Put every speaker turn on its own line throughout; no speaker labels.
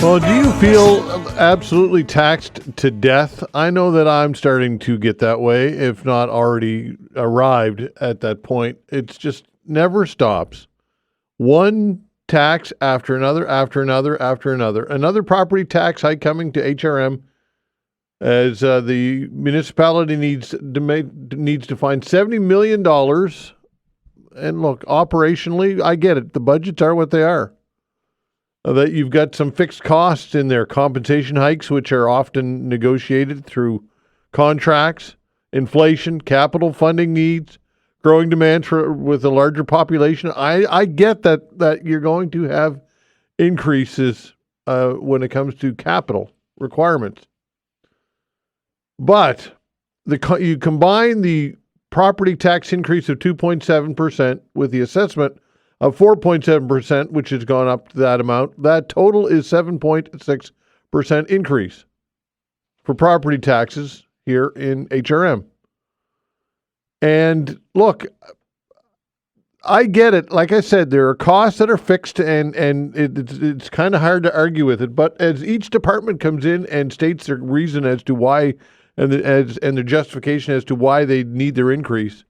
Well, do you feel absolutely taxed to death? I know that I'm starting to get that way, if not already arrived at that point. It's just never stops. One tax after another, after another, after another. Another property tax hike coming to HRM as the municipality needs to find $70 million. And look, operationally, I get it. The budgets are what they are. That you've got some fixed costs in there, compensation hikes, which are often negotiated through contracts, inflation, capital funding needs, growing demands with a larger population. I get that you're going to have increases when it comes to capital requirements. But you combine the property tax increase of 2.7% with the assessment of 4.7%, which has gone up to that amount. That total is 7.6% increase for property taxes here in HRM. And look, I get it. Like I said, there are costs that are fixed, and it's kind of hard to argue with it. But as each department comes in and states their reason as to why, and their justification as to why they need their increase,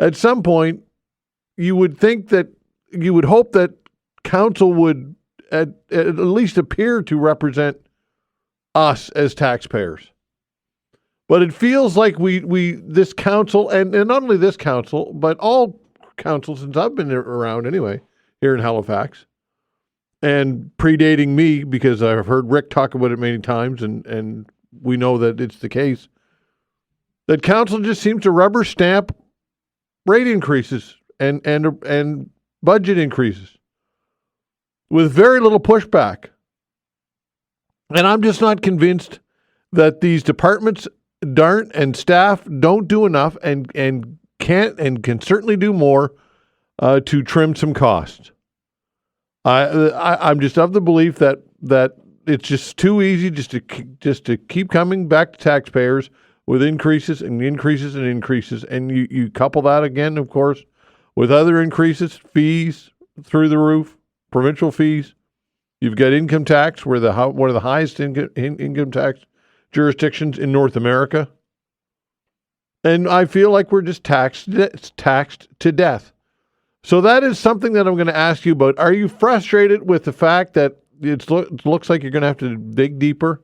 at some point, you would think that you would hope that council would at least appear to represent us as taxpayers. But it feels like this council, and not only this council, but all councils since I've been around anyway, here in Halifax, and predating me because I've heard Rick talk about it many times, and we know that it's the case, that council just seems to rubber stamp rate increases and budget increases with very little pushback. And I'm just not convinced that these departments and staff don't do enough and can certainly do more to trim some costs. I'm just of the belief that it's just too easy just to keep coming back to taxpayers with increases and increases and increases. And you couple that again, of course, with other increases, fees through the roof, provincial fees. You've got income tax, one of the highest income tax jurisdictions in North America. And I feel like we're just taxed to death. So that is something that I'm going to ask you about. Are you frustrated with the fact that it looks like you're going to have to dig deeper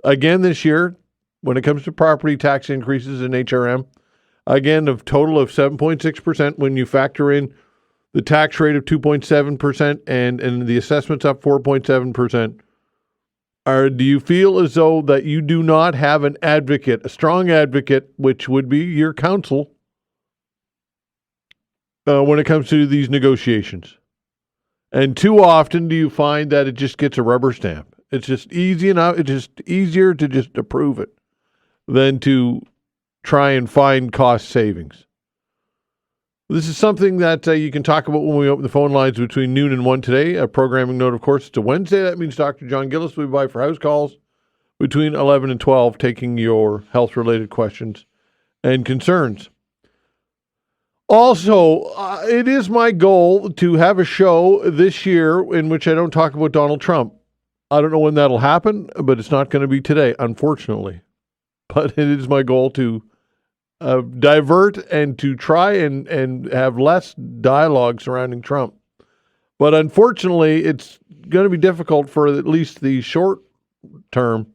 again this year when it comes to property tax increases in HRM? Again, a total of 7.6% when you factor in the tax rate of 2.7% and the assessments up 4.7%. Do you feel as though that you do not have an advocate, a strong advocate, which would be your counsel, when it comes to these negotiations? And too often do you find that it just gets a rubber stamp? It's just easy enough. It's just easier to just approve it than to try and find cost savings. This is something that you can talk about when we open the phone lines between noon and 1 today. A programming note, of course, it's a Wednesday. That means Dr. John Gillis will be by for house calls between 11 and 12, taking your health-related questions and concerns. Also, it is my goal to have a show this year in which I don't talk about Donald Trump. I don't know when that'll happen, but it's not going to be today, unfortunately. But it is my goal to divert and to try and have less dialogue surrounding Trump. But unfortunately, it's going to be difficult for at least the short term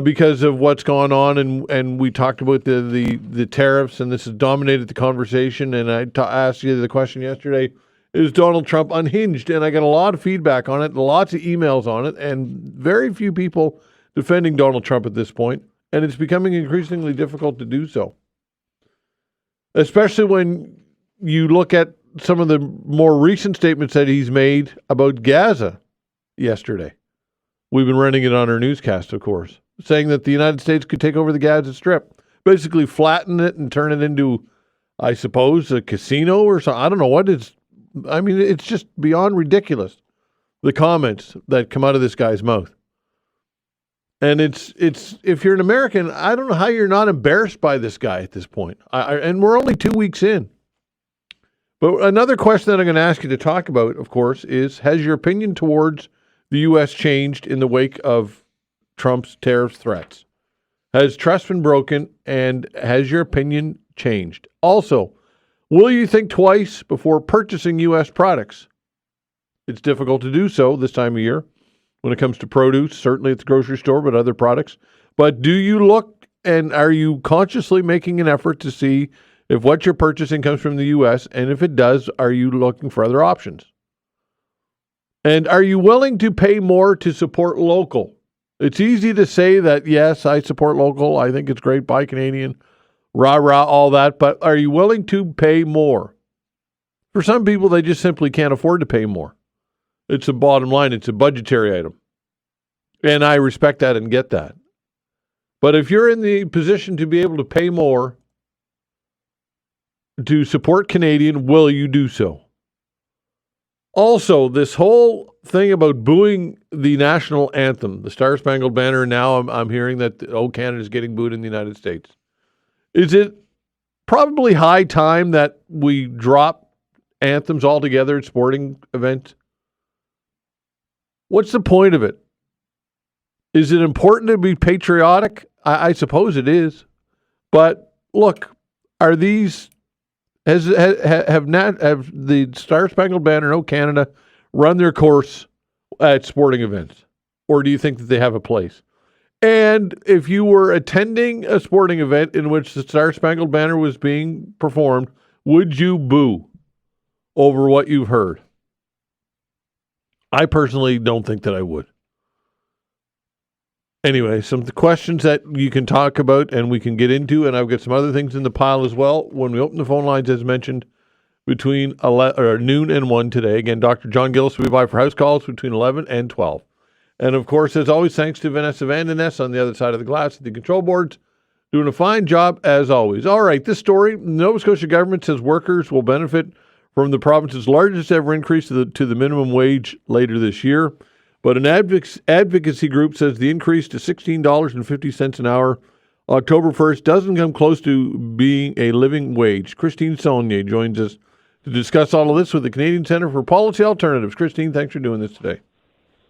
because of what's gone on. And we talked about the tariffs, and this has dominated the conversation. And I asked you the question yesterday, is Donald Trump unhinged? And I got a lot of feedback on it, lots of emails on it, and very few people defending Donald Trump at this point. And it's becoming increasingly difficult to do so, especially when you look at some of the more recent statements that he's made about Gaza yesterday. We've been running it on our newscast, of course, saying that the United States could take over the Gaza Strip, basically flatten it and turn it into, I suppose, a casino or something. I don't know what it's. I mean, it's just beyond ridiculous, the comments that come out of this guy's mouth. And it's if you're an American, I don't know how you're not embarrassed by this guy at this point. And we're only 2 weeks in. But another question that I'm going to ask you to talk about, of course, is has your opinion towards the U.S. changed in the wake of Trump's tariff threats? Has trust been broken, and has your opinion changed? Also, will you think twice before purchasing U.S. products? It's difficult to do so this time of year when it comes to produce, certainly at the grocery store, but other products. But do you look, and are you consciously making an effort to see if what you're purchasing comes from the U.S., and if it does, are you looking for other options? And are you willing to pay more to support local? It's easy to say that, yes, I support local. I think it's great, buy Canadian, rah, rah, all that. But are you willing to pay more? For some people, they just simply can't afford to pay more. It's a bottom line. It's a budgetary item. And I respect that and get that. But if you're in the position to be able to pay more to support Canadian, will you do so? Also, this whole thing about booing the national anthem, the Star Spangled Banner, now I'm hearing that, Canada's getting booed in the United States. Is it probably high time that we drop anthems altogether at sporting events? What's the point of it? Is it important to be patriotic? I suppose it is. But look, are these... Have the Star Spangled Banner and Canada run their course at sporting events? Or do you think that they have a place? And if you were attending a sporting event in which the Star Spangled Banner was being performed, would you boo over what you've heard? I personally don't think that I would. Anyway, some questions that you can talk about and we can get into, and I've got some other things in the pile as well. When we open the phone lines, as mentioned, between noon and 1 today. Again, Dr. John Gillis will be by for house calls between 11 and 12. And, of course, as always, thanks to Vanessa Vandeness on the other side of the glass at the control boards, doing a fine job as always. All right, this story, the Nova Scotia government says workers will benefit from the province's largest ever increase to the minimum wage later this year. But an advocacy group says the increase to $16.50 an hour October 1st doesn't come close to being a living wage. Christine Saulnier joins us to discuss all of this with the Canadian Centre for Policy Alternatives. Christine, thanks for doing this today.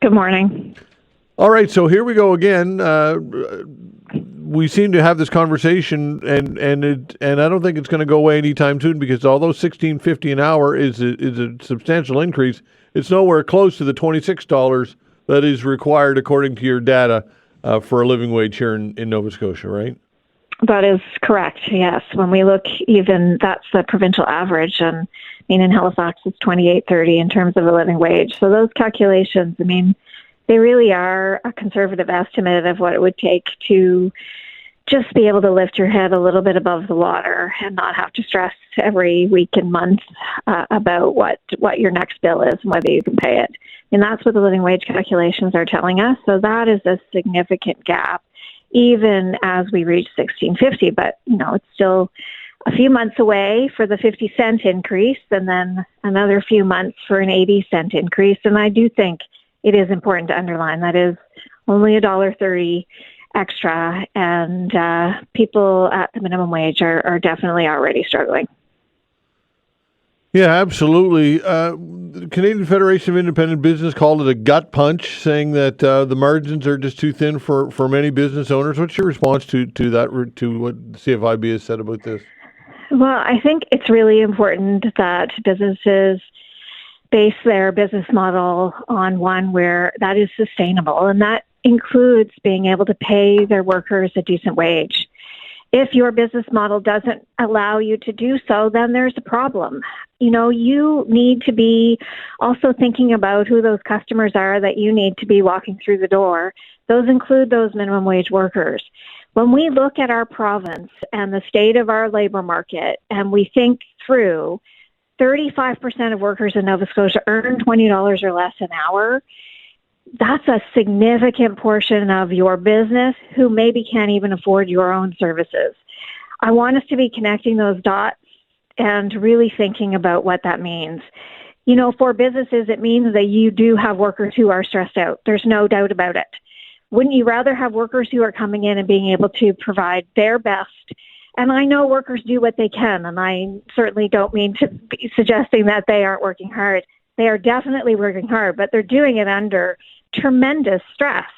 Good morning.
All right, so here we go again. We seem to have this conversation, and I don't think it's going to go away anytime soon, because although $16.50 an hour is a substantial increase, it's nowhere close to the $26 that is required, according to your data, for a living wage here in Nova Scotia, right?
That is correct, yes. When we look, even that's the provincial average, and in Halifax it's $28.30 in terms of a living wage. So those calculations, they really are a conservative estimate of what it would take to just be able to lift your head a little bit above the water and not have to stress every week and month about what your next bill is and whether you can pay it. And that's what the living wage calculations are telling us. So that is a significant gap, even as we reach $16.50. But, it's still a few months away for the 50-cent increase, and then another few months for an 80-cent increase. And I do think it is important to underline that is only $1.30 extra, and people at the minimum wage are definitely already struggling.
Yeah, absolutely. The Canadian Federation of Independent Business called it a gut punch, saying that the margins are just too thin for many business owners. What's your response to that, to what CFIB has said about this?
Well, I think it's really important that businesses base their business model on one where that is sustainable, and that includes being able to pay their workers a decent wage. If your business model doesn't allow you to do so, then there's a problem. You need to be also thinking about who those customers are that you need to be walking through the door. Those include those minimum wage workers. When we look at our province and the state of our labor market, and we think through 35% of workers in Nova Scotia earn $20 or less an hour, that's a significant portion of your business who maybe can't even afford your own services. I want us to be connecting those dots and really thinking about what that means. For businesses, it means that you do have workers who are stressed out. There's no doubt about it. Wouldn't you rather have workers who are coming in and being able to provide their best? And I know workers do what they can, and I certainly don't mean to be suggesting that they aren't working hard. They are definitely working hard, but they're doing it under tremendous stress.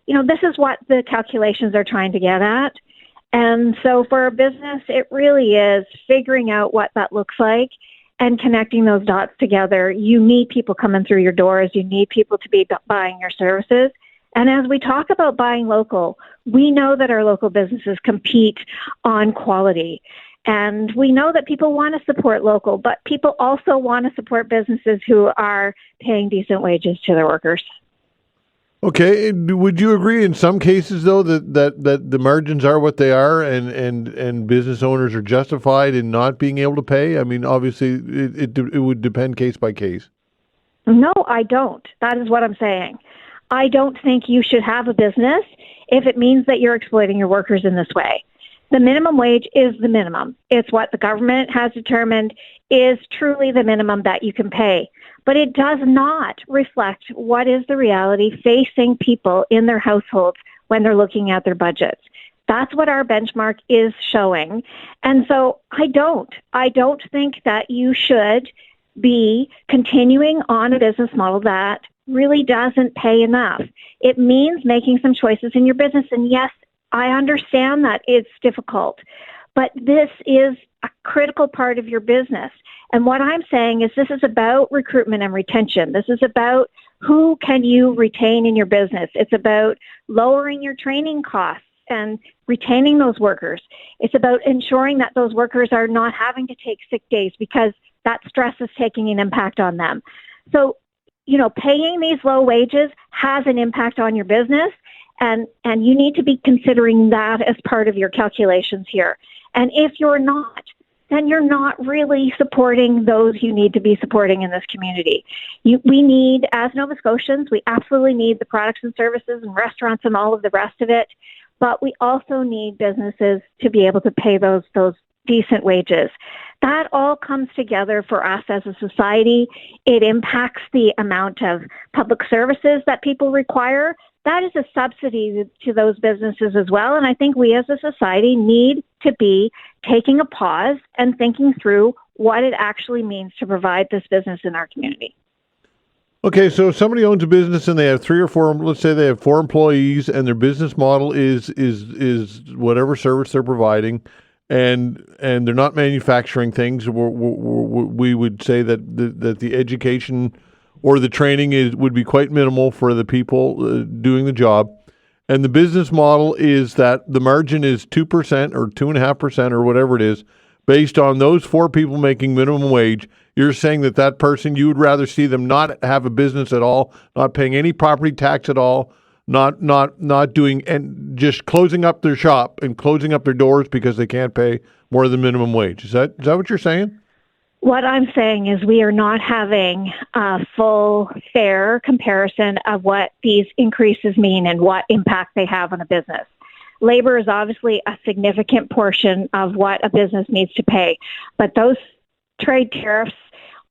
This is what the calculations are trying to get at. And so for a business, it really is figuring out what that looks like and connecting those dots together. You need people coming through your doors. You need people to be buying your services. And as we talk about buying local, we know that our local businesses compete on quality. And we know that people want to support local, but people also want to support businesses who are paying decent wages to their workers.
Okay, would you agree in some cases though that the margins are what they are, and business owners are justified in not being able to pay? I mean, obviously it would depend case by case.
No, I don't. That is what I'm saying. I don't think you should have a business if it means that you're exploiting your workers in this way. The minimum wage is the minimum. It's what the government has determined is truly the minimum that you can pay. But it does not reflect what is the reality facing people in their households when they're looking at their budgets. That's what our benchmark is showing. And so I don't think that you should be continuing on a business model that really doesn't pay enough. It means making some choices in your business. And yes, I understand that it's difficult, but this is a critical part of your business. And what I'm saying is this is about recruitment and retention. This is about who can you retain in your business. It's about lowering your training costs and retaining those workers. It's about ensuring that those workers are not having to take sick days because that stress is taking an impact on them. So, paying these low wages has an impact on your business, and you need to be considering that as part of your calculations here. And if you're not, then you're not really supporting those you need to be supporting in this community. We need, as Nova Scotians, we absolutely need the products and services and restaurants and all of the rest of it, but we also need businesses to be able to pay those decent wages. That all comes together for us as a society. It impacts the amount of public services that people require. That is a subsidy to those businesses as well. And I think we as a society need to be taking a pause and thinking through what it actually means to provide this business in our community.
Okay, so if somebody owns a business and they have 3 or 4, let's say they have 4 employees, and their business model is whatever service they're providing, and they're not manufacturing things, we would say that the education or the training would be quite minimal for the people doing the job. And the business model is that the margin is 2% or 2.5% or whatever it is, based on those 4 people making minimum wage. You're saying that person, you would rather see them not have a business at all, not paying any property tax at all, not doing, and just closing up their shop and closing up their doors because they can't pay more than minimum wage. Is that what you're saying?
What I'm saying is we are not having a full, fair comparison of what these increases mean and what impact they have on a business. Labor is obviously a significant portion of what a business needs to pay, but those trade tariffs,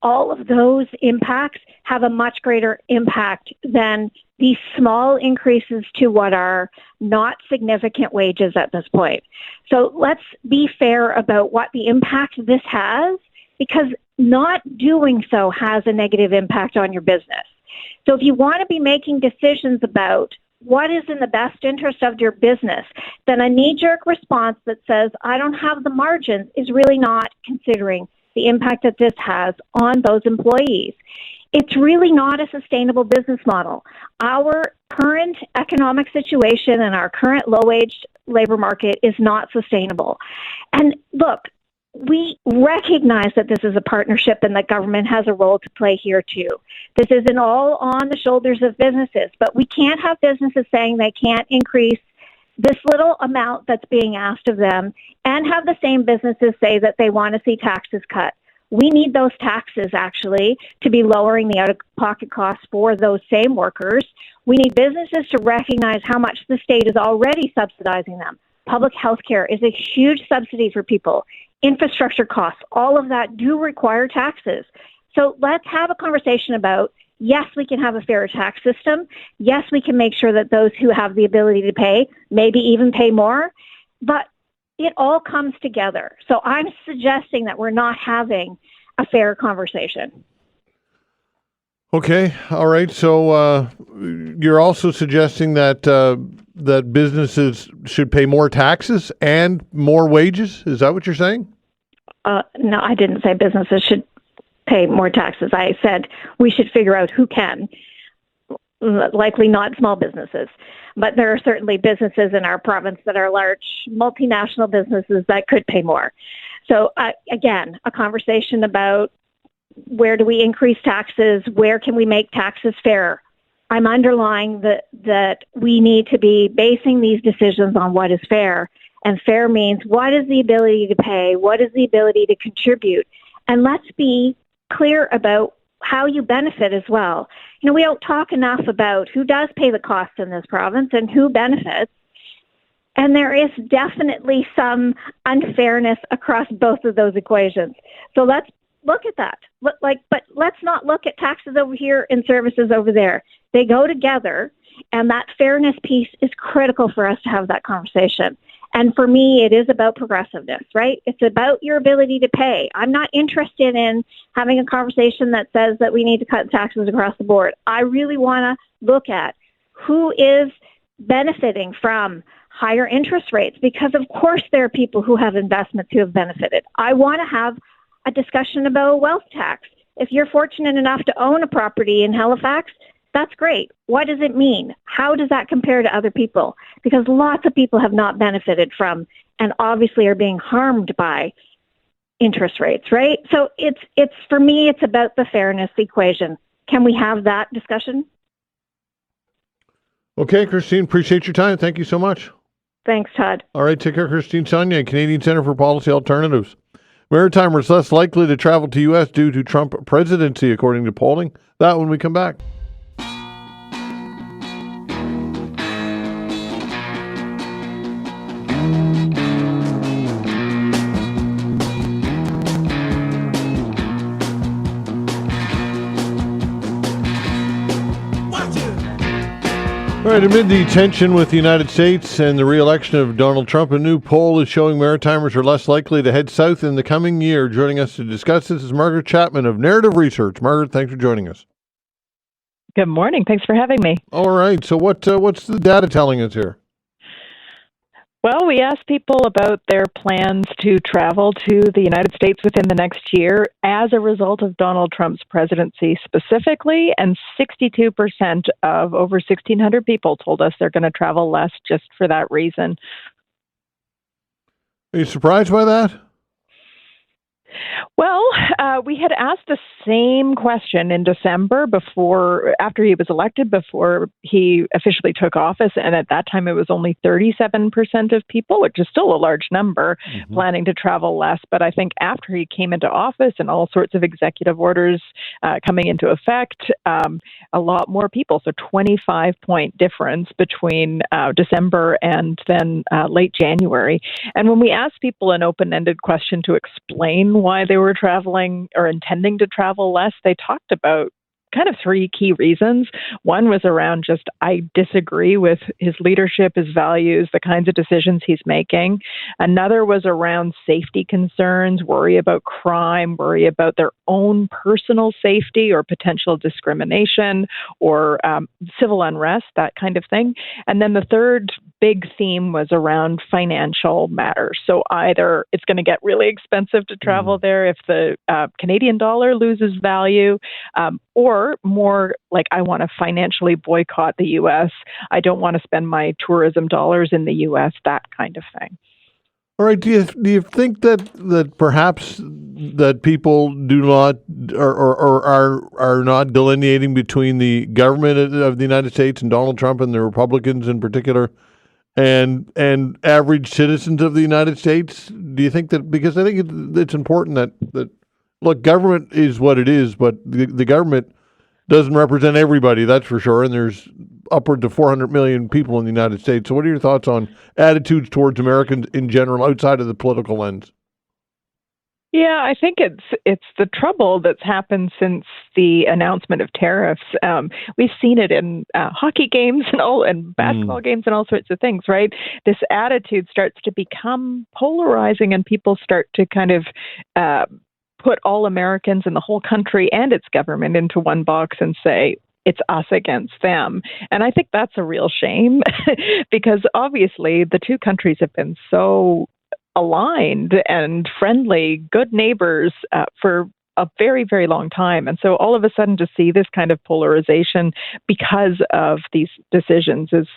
all of those impacts have a much greater impact than these small increases to what are not significant wages at this point. So let's be fair about what the impact this has, because not doing so has a negative impact on your business. So if you want to be making decisions about what is in the best interest of your business, then a knee-jerk response that says, I don't have the margins, is really not considering the impact that this has on those employees. It's really not a sustainable business model. Our current economic situation and our current low-wage labor market is not sustainable. And look, we recognize that this is a partnership and that government has a role to play here too. This isn't all on the shoulders of businesses, but we can't have businesses saying they can't increase this little amount that's being asked of them and have the same businesses say that they want to see taxes cut. We need those taxes actually to be lowering the out-of-pocket costs for those same workers. We need businesses to recognize how much the state is already subsidizing them. Public health care is a huge subsidy for people. Infrastructure costs, all of that do require taxes. So let's have a conversation about, yes, we can have a fair tax system. Yes, we can make sure that those who have the ability to pay, maybe even pay more, but it all comes together. So I'm suggesting that we're not having a fair conversation.
Okay, all right. So you're also suggesting that that businesses should pay more taxes and more wages. Is that what you're saying?
No, I didn't say businesses should pay more taxes. I said we should figure out who can. Likely not small businesses, but there are certainly businesses in our province that are large multinational businesses that could pay more. So again, a conversation about where do we increase taxes? Where can we make taxes fair? I'm underlying that we need to be basing these decisions on what is fair. And fair means what is the ability to pay? What is the ability to contribute? And let's be clear about how you benefit as well. You know, we don't talk enough about who does pay the cost in this province and who benefits. And there is definitely some unfairness across both of those equations. So let's look at that. But let's not look at taxes over here and services over there. They go together, and that fairness piece is critical for us to have that conversation. And for me, it is about progressiveness, right? It's about your ability to pay. I'm not interested in having a conversation that says that we need to cut taxes across the board. I really want to look at who is benefiting from higher interest rates, because of course there are people who have investments who have benefited. I want to have a discussion about wealth tax. If you're fortunate enough to own a property in Halifax, that's great. What does it mean? How does that compare to other people? Because lots of people have not benefited from and obviously are being harmed by interest rates, right? So it's for me, it's about the fairness equation. Can we have that discussion?
Okay, Christine, appreciate your time. Thank you so much.
Thanks, Todd.
All right, take care, Christine Saulnier, Canadian Centre for Policy Alternatives. Maritimers less likely to travel to U.S. due to Trump presidency, according to polling. That when we come back. All right, amid the tension with the United States and the re-election of Donald Trump, a new poll is showing Maritimers are less likely to head south in the coming year. Joining us to discuss this is Margaret Chapman of Narrative Research. Margaret, thanks for joining us.
Good morning. Thanks for having me.
All right, so what's the data telling us here?
Well, we asked people about their plans to travel to the United States within the next year as a result of Donald Trump's presidency specifically, and 62% of over 1,600 people told us they're going to travel less just for that reason.
Are you surprised by that?
Well, we had asked the same question in December after he was elected, before he officially took office. And at that time, it was only 37% of people, which is still a large number, planning to travel less. But I think after he came into office and all sorts of executive orders coming into effect, a lot more people. So 25-point difference between December and then late January. And when we asked people an open-ended question to explain why they were traveling or intending to travel less, they talked about kind of three key reasons. One was around just, I disagree with his leadership, his values, the kinds of decisions he's making. Another was around safety concerns, worry about crime, worry about their own personal safety or potential discrimination or civil unrest, that kind of thing. And then the third big theme was around financial matters. So either it's going to get really expensive to travel there if the Canadian dollar loses value, or more like, I want to financially boycott the U.S. I don't want to spend my tourism dollars in the U.S., that kind of thing.
All right. Do you think that perhaps that people do not or are not delineating between the government of the United States and Donald Trump and the Republicans in particular and average citizens of the United States? Do you think that, because I think it's important that look, government is what it is, but the government doesn't represent everybody, that's for sure. And there's upwards of 400 million people in the United States. So what are your thoughts on attitudes towards Americans in general outside of the political lens?
Yeah, I think it's the trouble that's happened since the announcement of tariffs. We've seen it in hockey games and basketball games and all sorts of things, right? This attitude starts to become polarizing, and people start to kind of put all Americans in the whole country and its government into one box and say, it's us against them. And I think that's a real shame because obviously the two countries have been so aligned and friendly, good neighbors for a very, very long time. And so all of a sudden to see this kind of polarization because of these decisions is,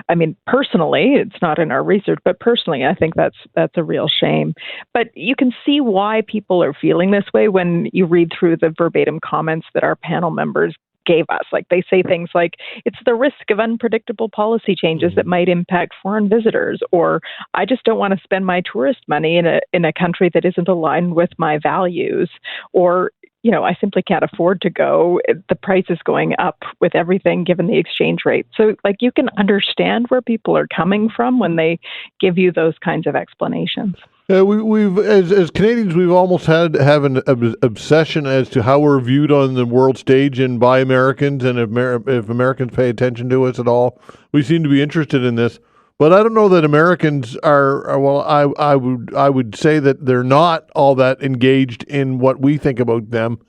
I mean, personally, it's not in our research, but personally, I think that's a real shame. But you can see why people are feeling this way when you read through the verbatim comments that our panel members gave us. Like they say things like, it's the risk of unpredictable policy changes that might impact foreign visitors, or I just don't want to spend my tourist money in a country that isn't aligned with my values, or I simply can't afford to go. The price is going up with everything given the exchange rate. So you can understand where people are coming from when they give you those kinds of explanations.
Yeah, we've as Canadians, we've almost have an obsession as to how we're viewed on the world stage and by Americans, and if Americans pay attention to us at all. We seem to be interested in this, but I don't know that Americans are. Well, I would say that they're not all that engaged in what we think about them.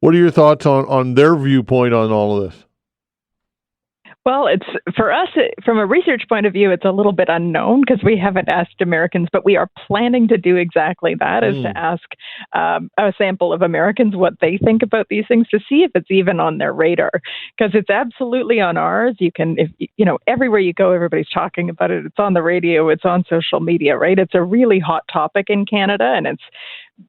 What are your thoughts on their viewpoint on all of this?
Well, it's for us, from a research point of view, it's a little bit unknown because we haven't asked Americans, but we are planning to do exactly that, is to ask a sample of Americans what they think about these things to see if it's even on their radar, because it's absolutely on ours. You can, everywhere you go, everybody's talking about it. It's on the radio, it's on social media, right? It's a really hot topic in Canada, and it's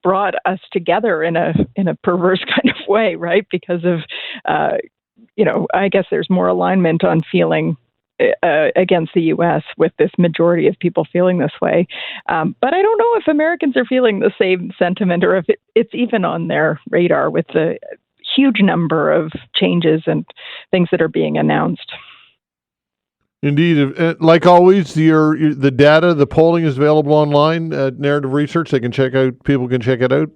brought us together in a perverse kind of way, right? Because of I guess there's more alignment on feeling against the U.S. with this majority of people feeling this way. But I don't know if Americans are feeling the same sentiment or if it's even on their radar with the huge number of changes and things that are being announced.
Indeed. Like always, the data, the polling is available online at Narrative Research. People can check it out.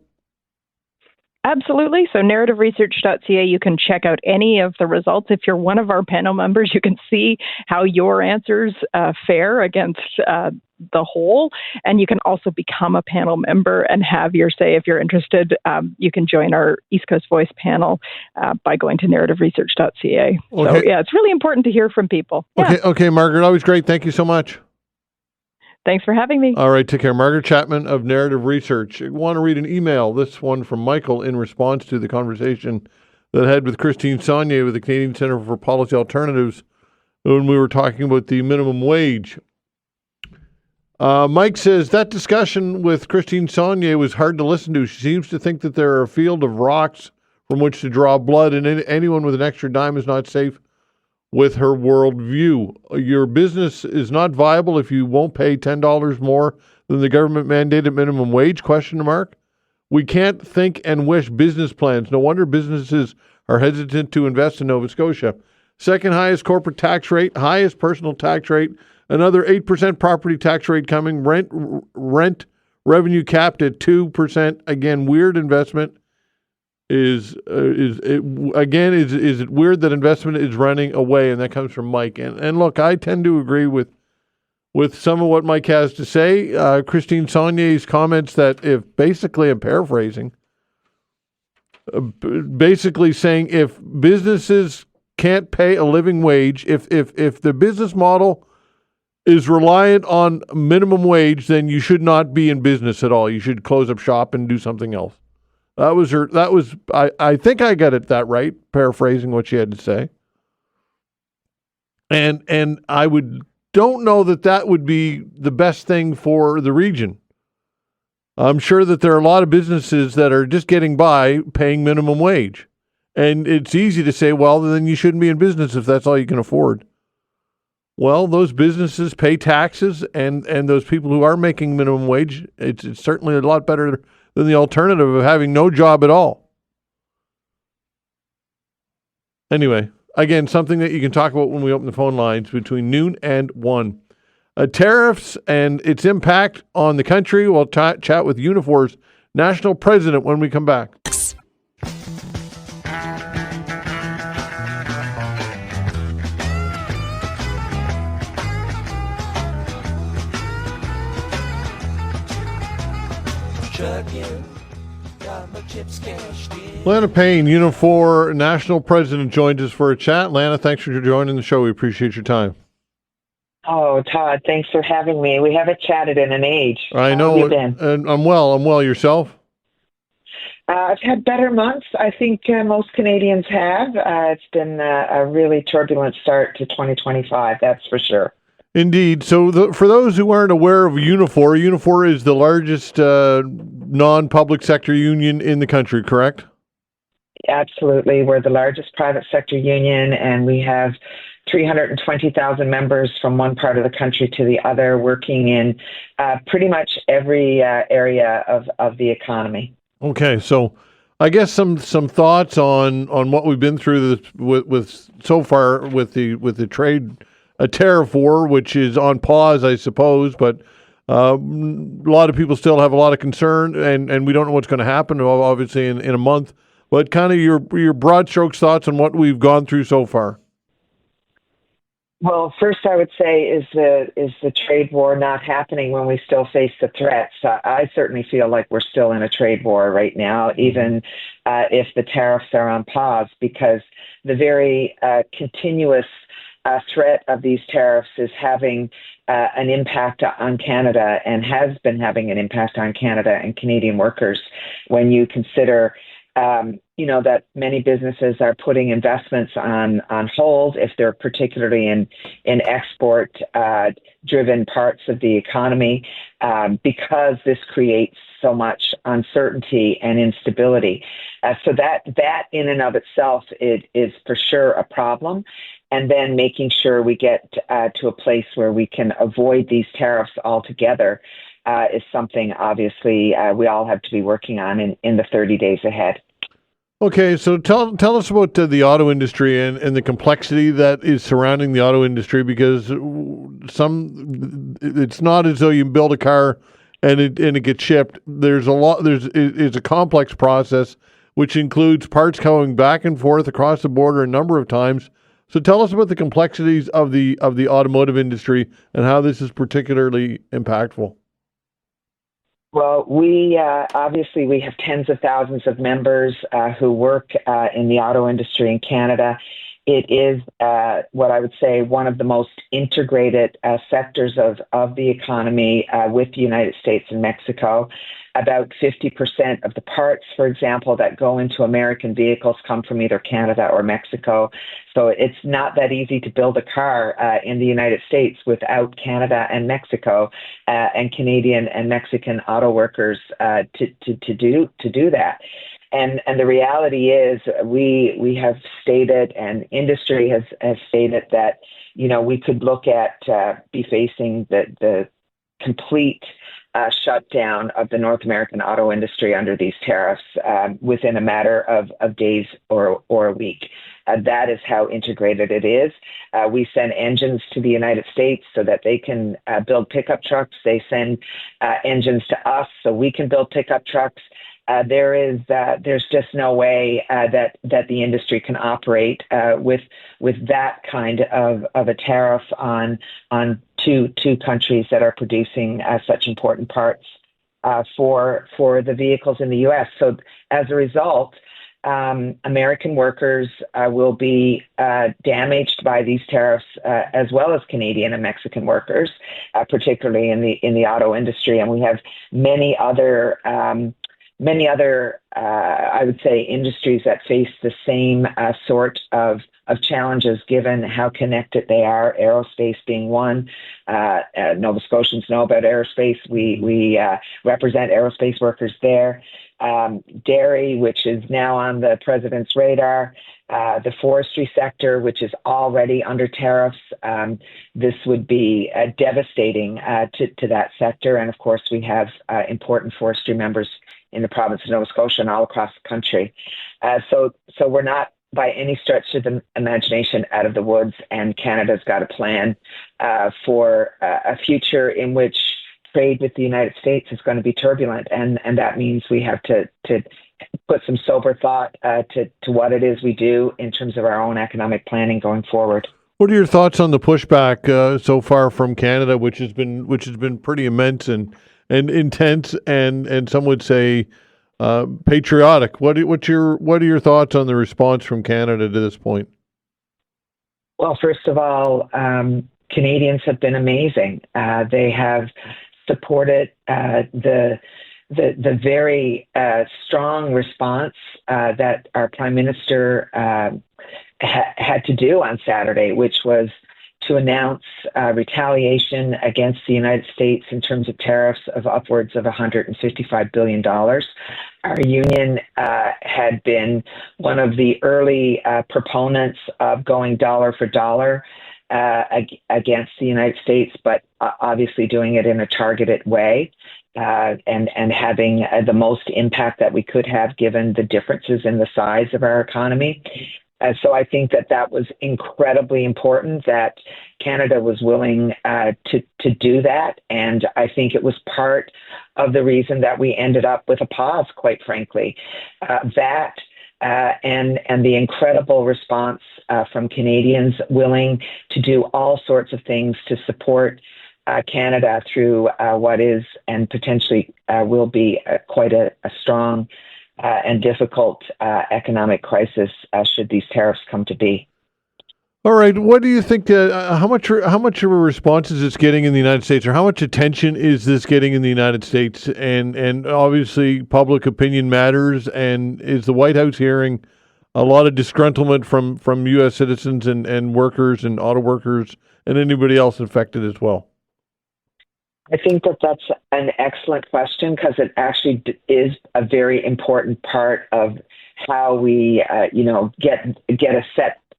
Absolutely. So narrativeresearch.ca, you can check out any of the results. If you're one of our panel members, you can see how your answers fare against the whole. And you can also become a panel member and have your say. If you're interested, you can join our East Coast Voice panel by going to narrativeresearch.ca. Okay. So, it's really important to hear from people. Yeah.
Okay, Margaret, always great. Thank you so much.
Thanks for having me.
All right, take care. Margaret Chapman of Narrative Research. I want to read an email, this one from Michael, in response to the conversation that I had with Christine Saulnier with the Canadian Centre for Policy Alternatives when we were talking about the minimum wage. Mike says, that discussion with Christine Saulnier was hard to listen to. She seems to think that there are a field of rocks from which to draw blood, and anyone with an extra dime is not safe with her worldview. Your business is not viable if you won't pay $10 more than the government mandated minimum wage, ? We can't think and wish business plans. No wonder businesses are hesitant to invest in Nova Scotia. Second highest corporate tax rate, highest personal tax rate, another 8% property tax rate coming, rent revenue capped at 2%. Again, weird investment. Is it weird that investment is running away? And that comes from Mike. And look, I tend to agree with some of what Mike has to say. Christine Saulnier's comments that I'm paraphrasing, basically saying if businesses can't pay a living wage, if the business model is reliant on minimum wage, then you should not be in business at all. You should close up shop and do something else. I think I got that right, paraphrasing what she had to say. And don't know that would be the best thing for the region. I'm sure that there are a lot of businesses that are just getting by paying minimum wage. And it's easy to say, well, then you shouldn't be in business if that's all you can afford. Well, those businesses pay taxes, and those people who are making minimum wage, it's certainly a lot better than the alternative of having no job at all. Anyway, again, something that you can talk about when we open the phone lines between noon and 1. Tariffs and its impact on the country. We'll chat with Unifor's National President when we come back. Lana Payne, Unifor National President, joins us for a chat. Lana, thanks for joining the show. We appreciate your time.
Oh, Todd, thanks for having me. We haven't chatted in an age.
I know.
How have you been?
And I'm well. Yourself?
I've had better months. I think most Canadians have. It's been a really turbulent start to 2025, that's for sure.
Indeed. So for those who aren't aware of Unifor is the largest non-public sector union in the country, correct?
Absolutely. We're the largest private sector union, and we have 320,000 members from one part of the country to the other, working in pretty much every area of the economy.
Okay, so I guess some thoughts on what we've been through with so far with the trade a tariff war, which is on pause, I suppose, but a lot of people still have a lot of concern, and we don't know what's going to happen, obviously, in a month. But kind of your broad strokes thoughts on what we've gone through so far.
Well, first I would say is the trade war not happening when we still face the threats? I certainly feel like we're still in a trade war right now, even if the tariffs are on pause, because the very continuous threat of these tariffs is having an impact on Canada, and has been having an impact on Canada and Canadian workers. When you consider that many businesses are putting investments on hold if they're particularly in export driven parts of the economy, because this creates so much uncertainty and instability. So that in and of itself is for sure a problem. And then making sure we get to a place where we can avoid these tariffs altogether is something, obviously, we all have to be working on in the 30 days ahead.
Okay, so tell us about the auto industry and the complexity that is surrounding the auto industry, because it's not as though you build a car and it gets shipped. It's a complex process, which includes parts going back and forth across the border a number of times. So tell us about the complexities of the automotive industry and how this is particularly impactful.
Well, we obviously we have tens of thousands of members who work in the auto industry in Canada. It is what I would say one of the most integrated sectors of the economy with the United States and Mexico. About 50% of the parts, for example, that go into American vehicles come from either Canada or Mexico. So it's not that easy to build a car in the United States without Canada and Mexico and Canadian and Mexican auto workers to do that. And the reality is we have stated, and industry has stated, that we could look at be facing the complete shutdown of the North American auto industry under these tariffs within a matter of days or a week. That is how integrated it is. We send engines to the United States so that they can build pickup trucks. They send engines to us so we can build pickup trucks. There's just no way that the industry can operate with that kind of a tariff on two countries that are producing such important parts for the vehicles in the U.S. So as a result, American workers will be damaged by these tariffs, as well as Canadian and Mexican workers, particularly in the auto industry. And we have many other, I would say, industries that face the same sort of challenges, given how connected they are. Aerospace being one. Nova Scotians know about aerospace. We represent aerospace workers there. Dairy, which is now on the president's radar. The forestry sector, which is already under tariffs. This would be devastating to that sector. And of course, we have important forestry members in the province of Nova Scotia and all across the country. So we're not by any stretch of the imagination out of the woods, and Canada's got a plan for a future in which trade with the United States is going to be turbulent, and that means we have to put some sober thought to what it is we do in terms of our own economic planning going forward.
What are your thoughts on the pushback so far from Canada, which has been pretty immense and intense, and some would say patriotic. What are your thoughts on the response from Canada to this point?
Well, first of all, Canadians have been amazing. They have supported the very strong response that our Prime Minister had to do on Saturday, which was to announce retaliation against the United States in terms of tariffs of upwards of $155 billion. Our union had been one of the early proponents of going dollar for dollar against the United States, but obviously doing it in a targeted way and having the most impact that we could have given the differences in the size of our economy. So I think that was incredibly important that Canada was willing to do that. And I think it was part of the reason that we ended up with a pause, quite frankly. That and the incredible response from Canadians willing to do all sorts of things to support Canada through what is and potentially will be quite a strong and difficult economic crisis should these tariffs come to be.
All right. What do you think? How much of a response is this getting in the United States, or how much attention is this getting in the United States? And obviously, public opinion matters. And is the White House hearing a lot of disgruntlement from U.S. citizens and workers and auto workers and anybody else affected as well?
I think that's an excellent question because it actually is a very important part of how we,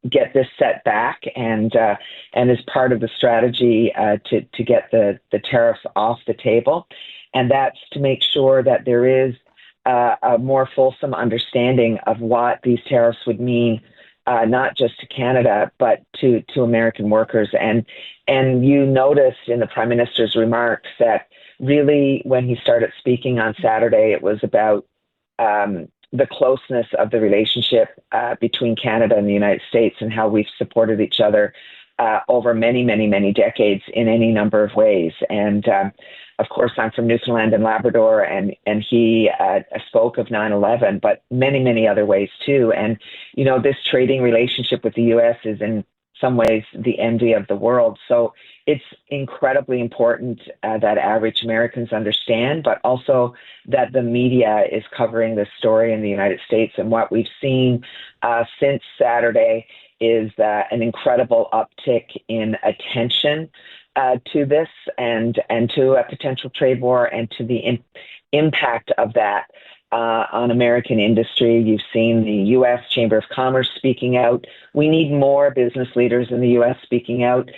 get this set back and is part of the strategy to get the tariffs off the table, and that's to make sure that there is a more fulsome understanding of what these tariffs would mean. Not just to Canada, but to American workers. And you noticed in the Prime Minister's remarks that really when he started speaking on Saturday, it was about the closeness of the relationship between Canada and the United States and how we've supported each other over many, many, many decades in any number of ways. And of course, I'm from Newfoundland and Labrador, and he spoke of 9/11, but many, many other ways too. And, this trading relationship with the U.S. is in some ways the envy of the world. So it's incredibly important that average Americans understand, but also that the media is covering this story in the United States. And what we've seen since Saturday is an incredible uptick in attention to this and to a potential trade war and to the impact of that on American industry. You've seen the U.S. Chamber of Commerce speaking out. We need more business leaders in the U.S. speaking out.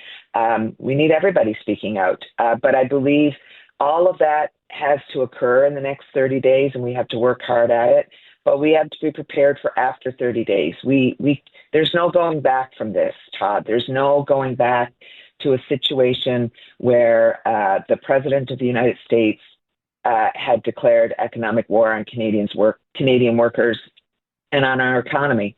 We need everybody speaking out. But I believe all of that has to occur in the next 30 days, and we have to work hard at it. But we have to be prepared for after 30 days. There's no going back from this, Todd. There's no going back to a situation where the President of the United States had declared economic war on Canadian workers and on our economy.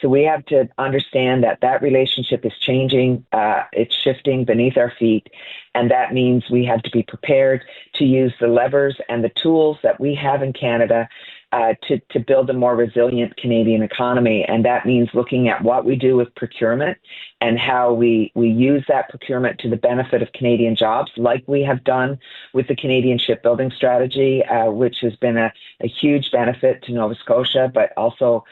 So we have to understand that relationship is changing. It's shifting beneath our feet. And that means we have to be prepared to use the levers and the tools that we have in Canada to build a more resilient Canadian economy. And that means looking at what we do with procurement and how we use that procurement to the benefit of Canadian jobs, like we have done with the Canadian shipbuilding strategy, which has been a huge benefit to Nova Scotia, but also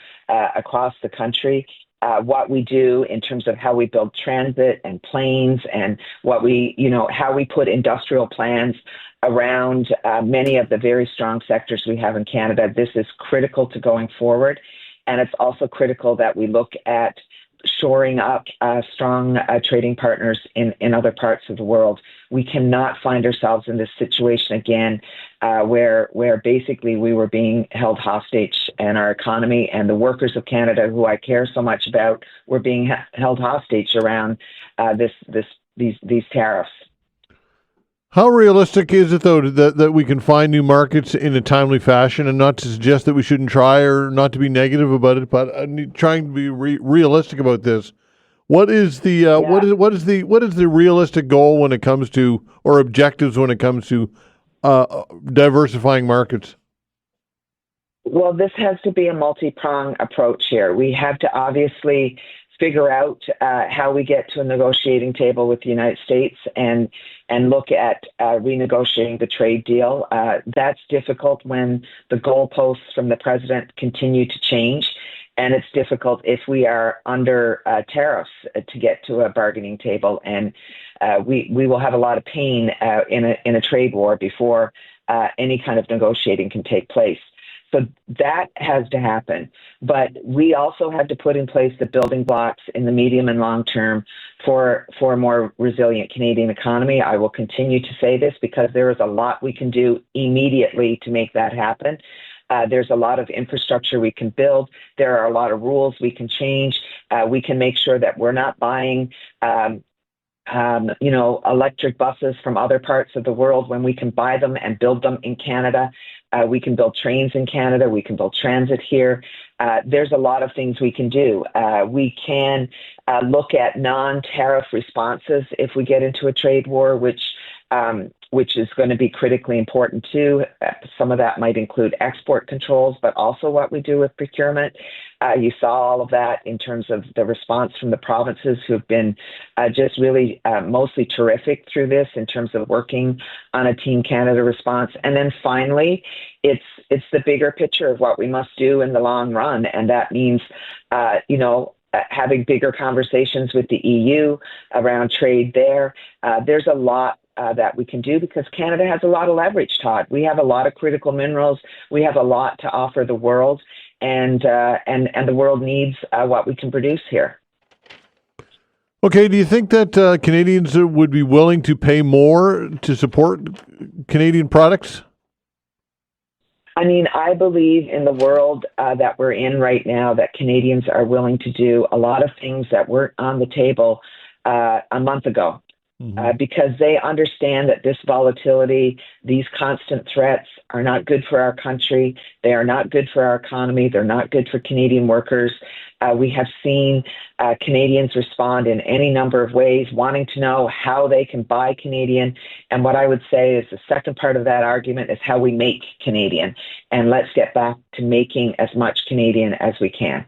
across the country. What we do in terms of how we build transit and planes and how we put industrial plans around many of the very strong sectors we have in Canada. This is critical to going forward. And it's also critical that we look at shoring up strong trading partners in other parts of the world. We cannot find ourselves in this situation again where basically we were being held hostage and our economy and the workers of Canada, who I care so much about, were being held hostage around these tariffs.
How realistic is it, though, that we can find new markets in a timely fashion, and not to suggest that we shouldn't try or not to be negative about it, but trying to be realistic about this? What is the what is the realistic goal when it comes to, or objectives when it comes to diversifying markets?
Well, this has to be a multi-pronged approach here. We have to obviously figure out how we get to a negotiating table with the United States and look at renegotiating the trade deal. That's difficult when the goalposts from the president continue to change, and it's difficult if we are under tariffs to get to a bargaining table. And we will have a lot of pain in a trade war before any kind of negotiating can take place. So that has to happen. But we also have to put in place the building blocks in the medium and long term for a more resilient Canadian economy. I will continue to say this because there is a lot we can do immediately to make that happen. There's a lot of infrastructure we can build. There are a lot of rules we can change. We can make sure that we're not buying electric buses from other parts of the world when we can buy them and build them in Canada. We can build trains in Canada. We can build transit here. There's a lot of things we can do. We can look at non-tariff responses if we get into a trade war, which is going to be critically important too. Some of that might include export controls, but also what we do with procurement. You saw all of that in terms of the response from the provinces who've been just really mostly terrific through this in terms of working on a Team Canada response. And then finally, it's the bigger picture of what we must do in the long run. And that means, having bigger conversations with the EU around trade there. There's a lot that we can do because Canada has a lot of leverage, Todd. We have a lot of critical minerals. We have a lot to offer the world, and the world needs what we can produce here.
Okay, do you think that Canadians would be willing to pay more to support Canadian products?
I mean, I believe in the world that we're in right now that Canadians are willing to do a lot of things that weren't on the table a month ago. Because they understand that this volatility, these constant threats are not good for our country. They are not good for our economy. They're not good for Canadian workers. We have seen Canadians respond in any number of ways, wanting to know how they can buy Canadian. And what I would say is the second part of that argument is how we make Canadian. And let's get back to making as much Canadian as we can.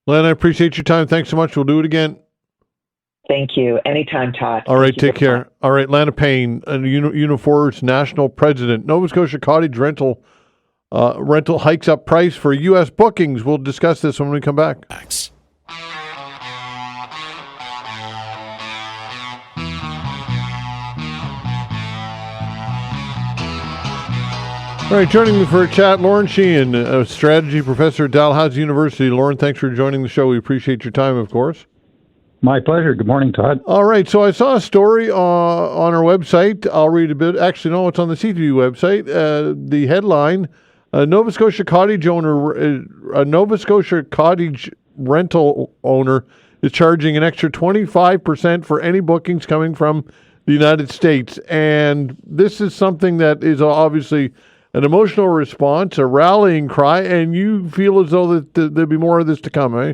Len, I appreciate your time. Thanks so much. We'll do it again.
Thank you. Anytime, Todd.
All right, take care. All right, Lana Payne, Unifor's National President. Nova Scotia cottage rental hikes up price for U.S. bookings. We'll discuss this when we come back. All right, joining me for a chat, Lorn Sheehan, a strategy professor at Dalhousie University. Lorn, thanks for joining the show. We appreciate your time, of course.
My pleasure. Good morning, Todd.
All right. So I saw a story on our website. I'll read a bit. Actually, no, it's on the CTV website. The headline, a Nova Scotia cottage rental owner is charging an extra 25% for any bookings coming from the United States. And this is something that is obviously an emotional response, a rallying cry, and you feel as though that there'll be more of this to come, eh?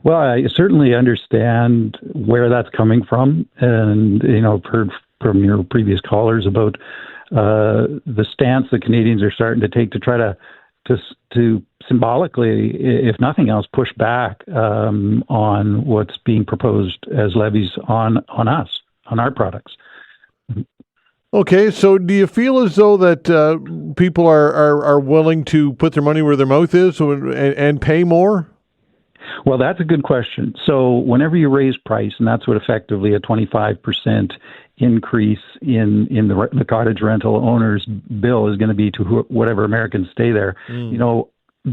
Well, I certainly understand where that's coming from, and I've heard from your previous callers about the stance that Canadians are starting to take to try to symbolically, if nothing else, push back on what's being proposed as levies on us, on our products.
Okay, so do you feel as though that people are willing to put their money where their mouth is and pay more?
Well, that's a good question. So whenever you raise price, and that's what effectively a 25% increase in the cottage rental owner's bill is going to be to whatever Americans stay there,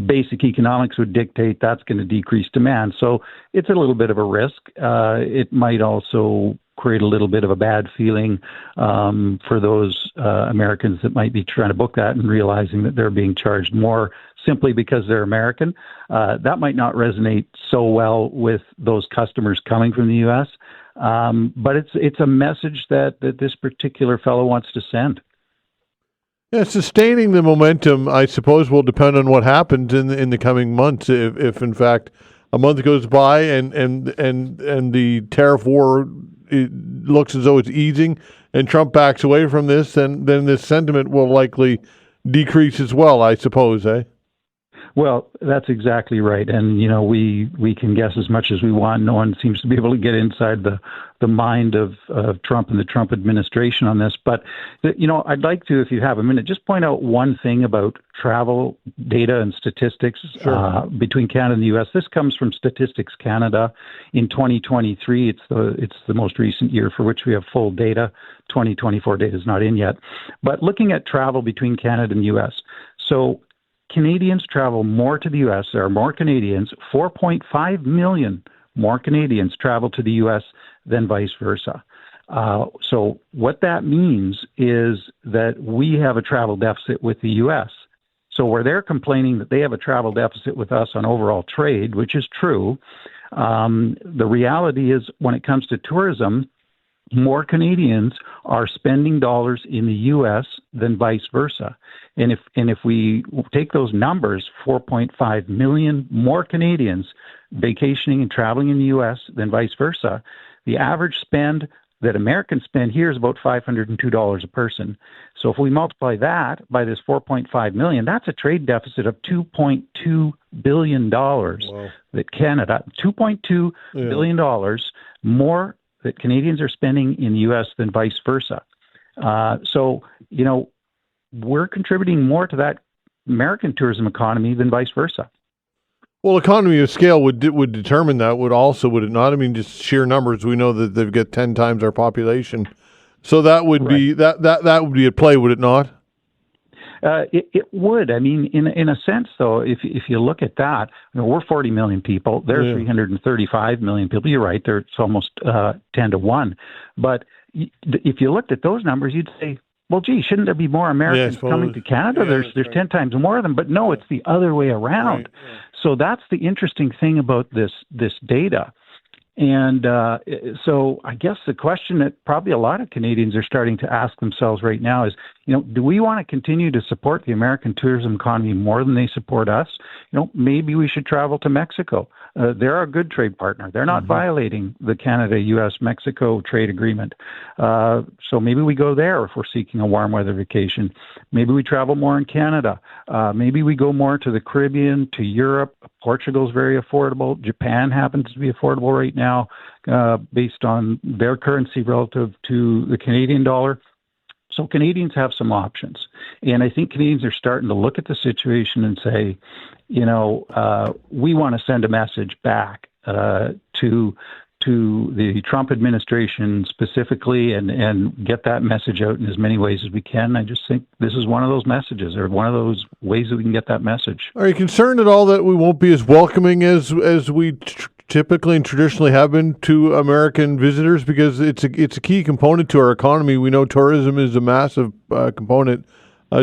basic economics would dictate that's going to decrease demand. So it's a little bit of a risk. It might also create a little bit of a bad feeling for those Americans that might be trying to book that and realizing that they're being charged more simply because they're American. That might not resonate so well with those customers coming from the U.S., but it's a message that this particular fellow wants to send.
Yeah, sustaining the momentum, I suppose, will depend on what happens in the coming months. If in fact a month goes by and the tariff war looks as though it's easing and Trump backs away from this, then this sentiment will likely decrease as well, I suppose, eh?
Well, that's exactly right. And, we can guess as much as we want. No one seems to be able to get inside the mind of Trump and the Trump administration on this. But, I'd like to, if you have a minute, just point out one thing about travel data and statistics between Canada and the U.S. This comes from Statistics Canada in 2023. It's the most recent year for which we have full data. 2024 data is not in yet. But looking at travel between Canada and the U.S., so Canadians travel more to the U.S. There are more Canadians, 4.5 million more Canadians travel to the U.S. than vice versa. So what that means is that we have a travel deficit with the U.S. So where they're complaining that they have a travel deficit with us on overall trade, which is true, the reality is when it comes to tourism, more Canadians are spending dollars in the U.S. than vice versa. And if we take those numbers, 4.5 million more Canadians vacationing and traveling in the U.S. than vice versa, the average spend that Americans spend here is about $502 a person. So if we multiply that by this 4.5 million, that's a trade deficit of $2.2 billion. Wow. That Canada, $2.2 billion more that Canadians are spending in the U.S. than vice versa. So, we're contributing more to that American tourism economy than vice versa.
Well, economy of scale would determine that, would it not? I mean, just sheer numbers, we know that they've got 10 times our population. So that would be that would be at play, would it not?
It would. I mean, in a sense, though, if you look at that, we're 40 million people. They're 335 million people. You're right. It's almost 10 to 1. But if you looked at those numbers, you'd say, well, gee, shouldn't there be more Americans coming to Canada? There's 10 times more of them. But no, it's the other way around. Right. So that's the interesting thing about this data. And so I guess the question that probably a lot of Canadians are starting to ask themselves right now is, do we want to continue to support the American tourism economy more than they support us? Maybe we should travel to Mexico. They're a good trade partner. They're not violating the Canada, U.S., Mexico trade agreement. So maybe we go there if we're seeking a warm weather vacation. Maybe we travel more in Canada. Maybe we go more to the Caribbean, to Europe. Portugal's very affordable. Japan happens to be affordable right now based on their currency relative to the Canadian dollar. So Canadians have some options. And I think Canadians are starting to look at the situation and say, we want to send a message back to the Trump administration specifically and get that message out in as many ways as we can. I just think this is one of those messages, or one of those ways that we can get that message.
Are you concerned at all that we won't be as welcoming as we typically and traditionally have been to American visitors? Because it's a key component to our economy. We know tourism is a massive component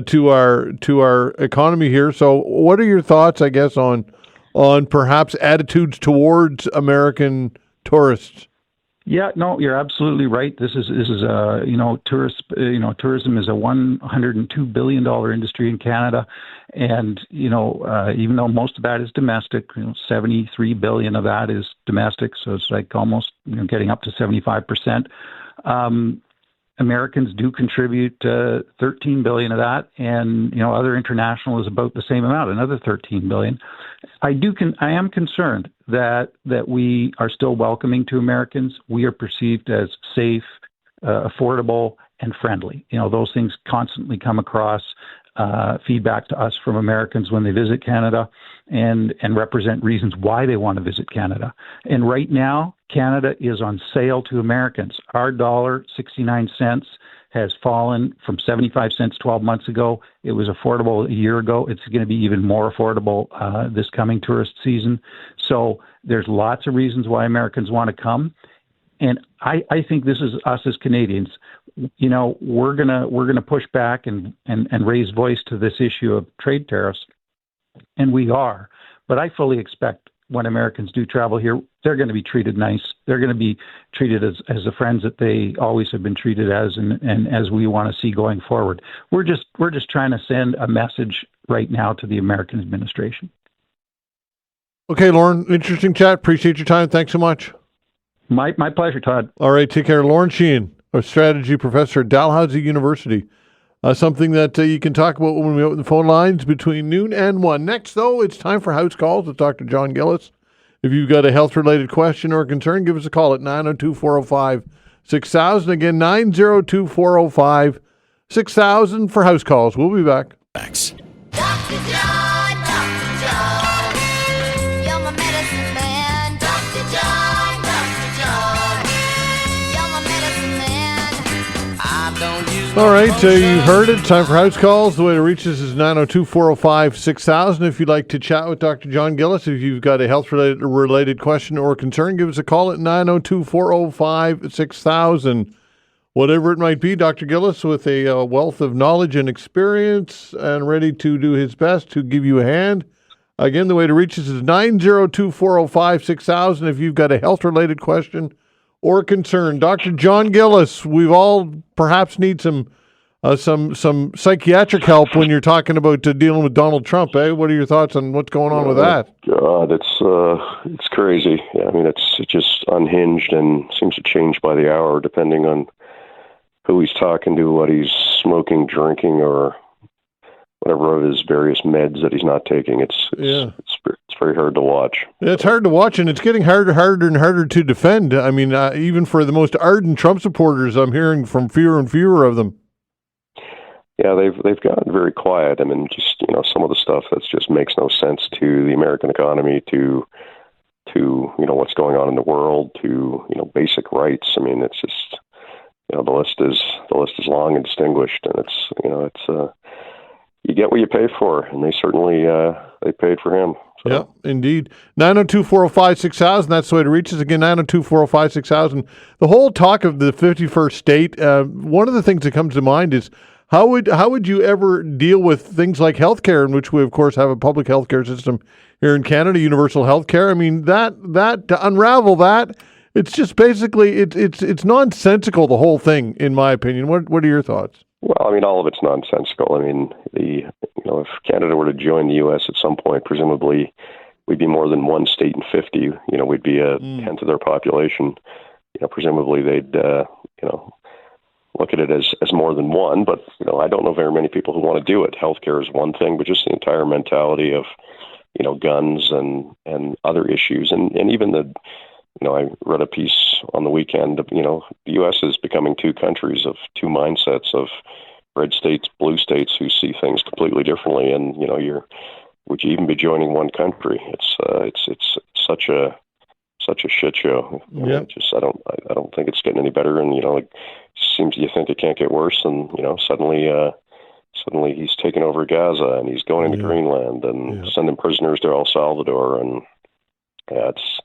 to our economy here. So what are your thoughts, I guess, on perhaps attitudes towards American tourists?
Yeah, no, you're absolutely right. This is tourism is a $102 billion industry in Canada, and even though most of that is domestic, 73 billion of that is domestic, so it's like almost getting up to 75%. Americans do contribute 13 billion of that, and other international is about the same amount, another 13 billion. I am concerned that we are still welcoming to Americans. We are perceived as safe, affordable, and friendly. Those things constantly come across feedback to us from Americans when they visit Canada, and represent reasons why they want to visit Canada. And right now, Canada is on sale to Americans. Our dollar, 69 cents, has fallen from 75 cents 12 months ago. It was affordable a year ago. It's going to be even more affordable this coming tourist season. So there's lots of reasons why Americans want to come. And I think this is us as Canadians. We're gonna push back and raise voice to this issue of trade tariffs, and we are. But I fully expect when Americans do travel here, they're going to be treated nice. They're going to be treated as the friends that they always have been treated as, and as we want to see going forward. We're just trying to send a message right now to the American administration.
Okay, Lorn, interesting chat. Appreciate your time. Thanks so much.
My pleasure, Todd.
All right, take care. Lorn Sheehan, a strategy professor at Dalhousie University. Something that you can talk about when we open the phone lines between noon and 1. Next, though, it's time for House Calls with Dr. John Gillis. If you've got a health-related question or concern, give us a call at 902-405-6000. Again, 902-405-6000 for House Calls. We'll be back.
Thanks.
Dr. John, you're my medicine man. Dr. John, you're my medicine man. I don't use
All right, you've heard it. Time for House Calls. The way to reach us is 902-405-6000. If you'd like to chat with Dr. John Gillis, if you've got a health-related question or concern, give us a call at 902-405-6000. Whatever it might be, Dr. Gillis, with a wealth of knowledge and experience and ready to do his best to give you a hand. Again, the way to reach us is 902-405-6000 if you've got a health-related question or concern. Dr. John Gillis, we've all perhaps need some psychiatric help when you're talking about dealing with Donald Trump, eh? What are your thoughts on what's going on with that?
God, it's crazy. Yeah, I mean, it's just unhinged and seems to change by the hour depending on who he's talking to, what he's smoking, drinking, or whatever of his various meds that he's not taking. It's very hard to watch.
Yeah, it's hard to watch, and it's getting harder and harder to defend. I mean, even for the most ardent Trump supporters, I'm hearing from fewer and fewer of them.
Yeah, they've gotten very quiet. I mean, just some of the stuff that just makes no sense to the American economy, to what's going on in the world, to basic rights. I mean, it's just the list is long and distinguished, and it's you get what you pay for, and they certainly they paid for him. So.
Yeah, indeed. 902-405-6000, that's the way to reach us. Again, 902-405-6000. The whole talk of the 51st state, one of the things that comes to mind is how would you ever deal with things like healthcare, in which we, of course, have a public healthcare system here in Canada, universal healthcare. I mean, that to unravel that, it's just basically, it's nonsensical, the whole thing, in my opinion. What are your thoughts?
Well, I mean, all of it's nonsensical. I mean, if Canada were to join the U.S. at some point, presumably we'd be more than one state in 50. We'd be a tenth of their population. Presumably they'd, look at it as more than one. But, I don't know very many people who want to do it. Healthcare is one thing, but just the entire mentality of, guns and other issues. And even I read a piece on the weekend of, the U.S. is becoming two countries of two mindsets of red states, blue states who see things completely differently. And, would you even be joining one country? It's such a shit show.
Yeah.
I don't think it's getting any better. And, it seems you think it can't get worse. And, suddenly he's taking over Gaza and he's going into Greenland and sending prisoners to El Salvador. And it's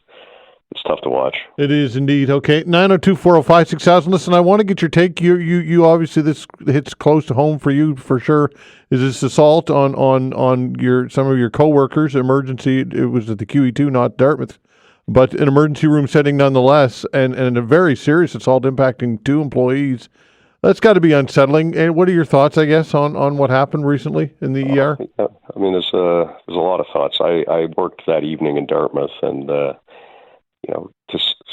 tough to watch. It is indeed. Okay, 902-405-6000. Listen, I want to get your take. You obviously, this hits close to home for you for sure. Is this assault on some of your coworkers? Emergency. It was at the QE2, not Dartmouth, but an emergency room setting nonetheless, and a very serious assault impacting 2 employees. That's got to be unsettling. And what are your thoughts, I guess, on what happened recently in the ER? I mean, there's a lot of thoughts. I worked that evening in Dartmouth, and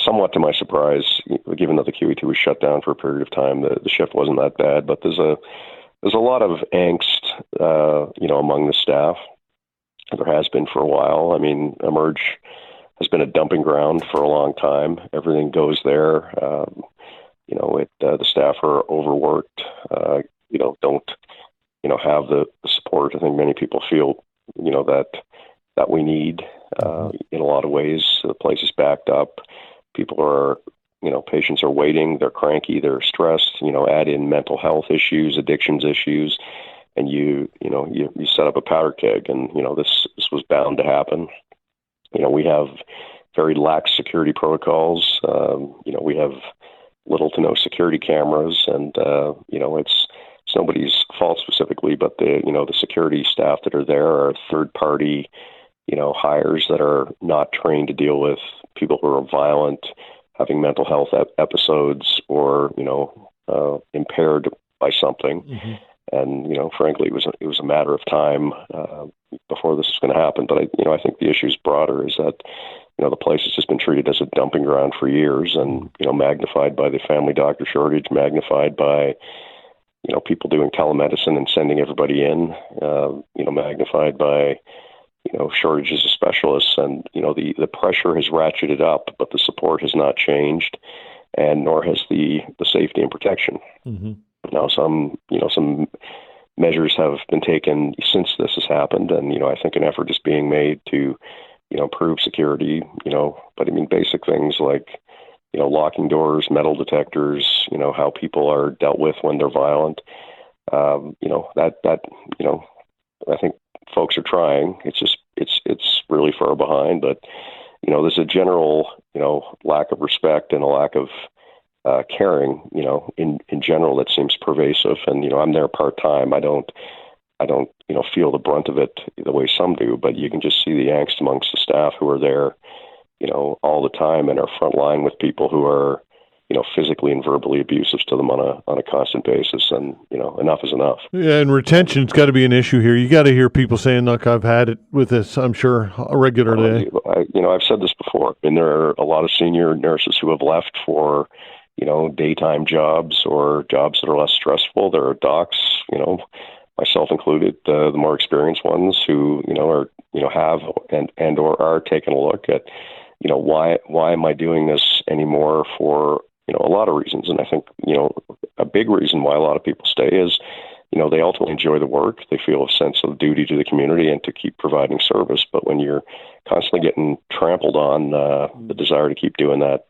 somewhat to my surprise, given that the QE2 was shut down for a period of time, the shift wasn't that bad. But there's a lot of angst, among the staff. There has been for a while. I mean, Emerge has been a dumping ground for a long time. Everything goes there. The staff are overworked. Don't have the support. I think many people feel that we need. In a lot of ways, the place is backed up. People are, patients are waiting. They're cranky. They're stressed. Add in mental health issues, addictions issues, and you set up a powder keg. And this was bound to happen. We have very lax security protocols. We have little to no security cameras, and it's nobody's fault specifically, but the security staff that are there are third party. Hires that are not trained to deal with people who are violent, having mental health episodes, or impaired by something. Mm-hmm. And frankly, it was a matter of time before this was going to happen. But I think the issue is broader. Is that the place has just been treated as a dumping ground for years, and magnified by the family doctor shortage, magnified by people doing telemedicine and sending everybody in, magnified by, shortages of specialists. And, the pressure has ratcheted up, but the support has not changed, and nor has the safety and protection.
Mm-hmm.
Now, some measures have been taken since this has happened, and, I think an effort is being made to, improve security, but I mean, basic things like, locking doors, metal detectors, how people are dealt with when they're violent. I think folks are trying. It's really far behind, but, there's a general, lack of respect and a lack of caring, in general that seems pervasive. And, I'm there part-time. I don't, feel the brunt of it the way some do, but you can just see the angst amongst the staff who are there, all the time and are front line with people who are, physically and verbally abusive to them on a constant basis. And, enough is enough.
Yeah, and retention's got to be an issue here. You got to hear people saying, look, I've had it with this, I'm sure, regularly.
I've said this before, and there are a lot of senior nurses who have left for, daytime jobs or jobs that are less stressful. There are docs, myself included, the more experienced ones who, are, have and or are taking a look at, why am I doing this anymore for, a lot of reasons. And I think, a big reason why a lot of people stay is, they ultimately enjoy the work. They feel a sense of duty to the community and to keep providing service. But when you're constantly getting trampled on, the desire to keep doing that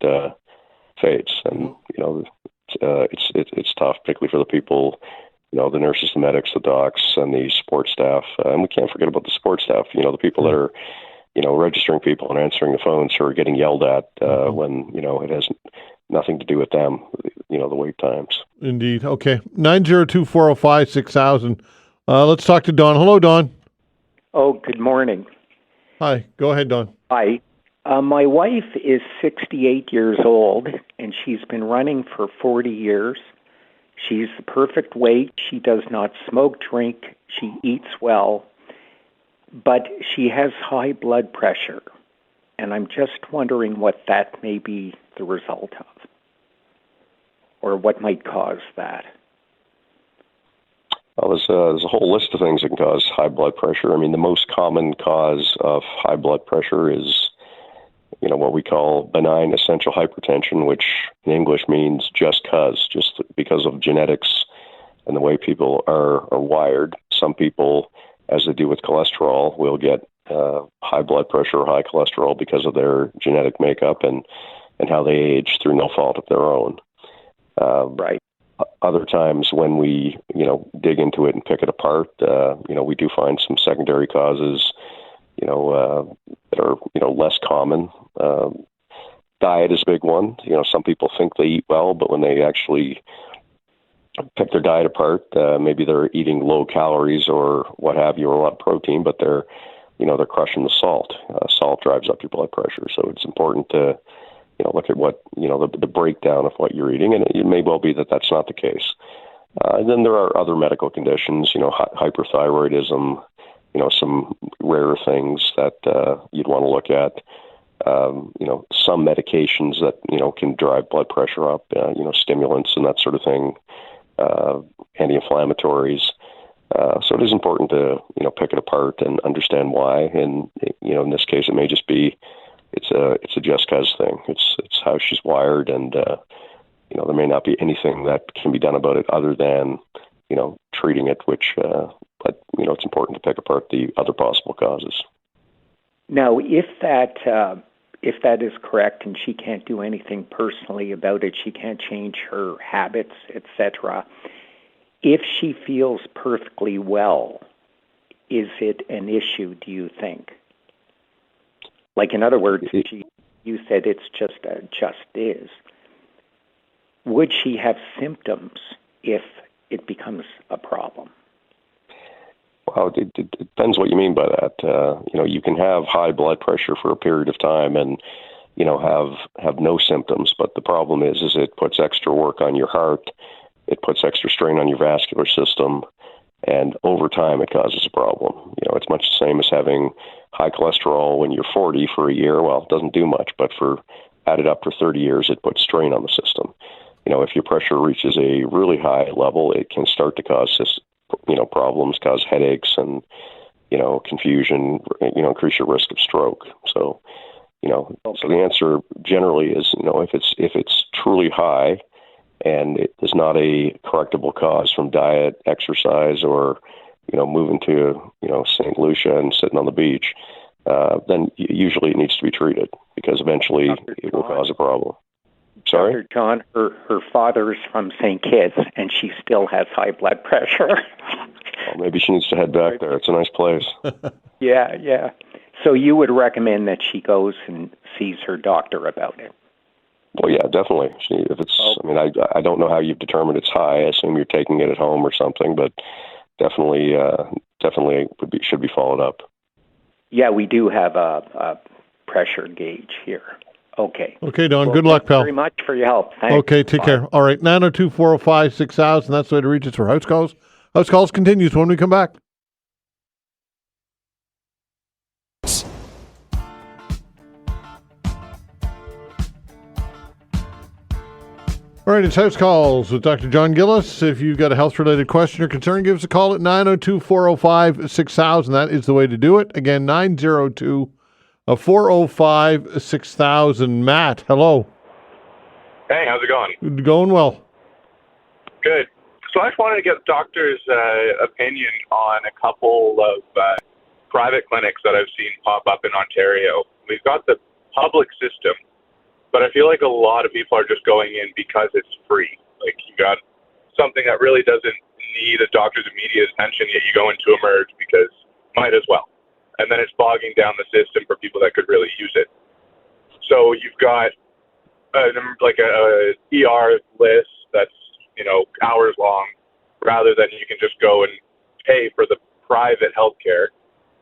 fades. And, it's tough, particularly for the people, the nurses, the medics, the docs, and the support staff. And we can't forget about the support staff, the people that are, registering people and answering the phones who are getting yelled at when, it has nothing to do with them, the wait times.
Indeed. Okay. 902-405-6000. Let's talk to Don. Hello, Don.
Oh, good morning.
Hi. Go ahead, Don.
Hi. My wife is 68 years old, and she's been running for 40 years. She's the perfect weight. She does not smoke, drink. She eats well. But she has high blood pressure, and I'm just wondering what that may be the result of, or what might cause that.
Well, there's a whole list of things that can cause high blood pressure. I mean, the most common cause of high blood pressure is, what we call benign essential hypertension, which in English means just because of genetics and the way people are wired. Some people, as they do with cholesterol, will get high blood pressure or high cholesterol because of their genetic makeup and how they age through no fault of their own.
Right.
Other times when we, dig into it and pick it apart, we do find some secondary causes, that are, less common. Diet is a big one. Some people think they eat well, but when they actually pick their diet apart, maybe they're eating low calories or what have you, or a lot of protein, but they're crushing the salt. Salt drives up your blood pressure. So it's important to, look at what, the breakdown of what you're eating. And it may well be that that's not the case. And then there are other medical conditions, hyperthyroidism, some rarer things that you'd want to look at. Some medications that, can drive blood pressure up, stimulants and that sort of thing, anti-inflammatories. So it is important to, pick it apart and understand why. And, in this case, it may just be, it's a just cause thing. It's how she's wired. And, there may not be anything that can be done about it other than, treating it, which, but, it's important to pick apart the other possible causes.
Now, if that is correct and she can't do anything personally about it, she can't change her habits, etc., if she feels perfectly well, is it an issue, do you think? Like, in other words, you said it's just is. Would she have symptoms if it becomes a problem?
Well, it depends what you mean by that. You can have high blood pressure for a period of time and, have no symptoms. But the problem is it puts extra work on your heart. It puts extra strain on your vascular system. And over time, it causes a problem. It's much the same as having high cholesterol when you're 40 for a year. Well, it doesn't do much, but for added up for 30 years, it puts strain on the system. if your pressure reaches a really high level, it can start to cause this, problems, cause headaches and, confusion, increase your risk of stroke. So, so the answer generally is, if it's truly high and it is not a correctable cause from diet, exercise, or, moving to, St. Lucia and sitting on the beach, then usually it needs to be treated because eventually it will cause a problem. Sorry?
Dr. John, her father is from St. Kitts, and she still has high blood pressure.
Well, maybe she needs to head back there. It's a nice place.
Yeah. So you would recommend that she goes and sees her doctor about it?
Well, yeah, definitely. If it's, I don't know how you've determined it's high. I assume you're taking it at home or something, but definitely should be followed up.
Yeah, we do have a pressure gauge here. Okay.
Okay, Don. Good luck, pal.
Thank you very much for your help. Thanks.
Okay, take care. All right, 902-405-6000. That's the way to reach us for house calls. House calls continues when we come back. All right, it's House Calls with Dr. John Gillis. If you've got a health-related question or concern, give us a call at 902-405-6000. That is the way to do it. Again, 902-405-6000. Matt, hello.
Hey, how's it going?
Going well.
Good. So I just wanted to get the doctor's opinion on a couple of private clinics that I've seen pop up in Ontario. We've got the public system, but I feel like a lot of people are just going in because it's free. Like, you got something that really doesn't need a doctor's immediate attention, yet you go into Emerge because might as well. And then it's bogging down the system for people that could really use it. So you've got a ER list that's, hours long, rather than you can just go and pay for the private healthcare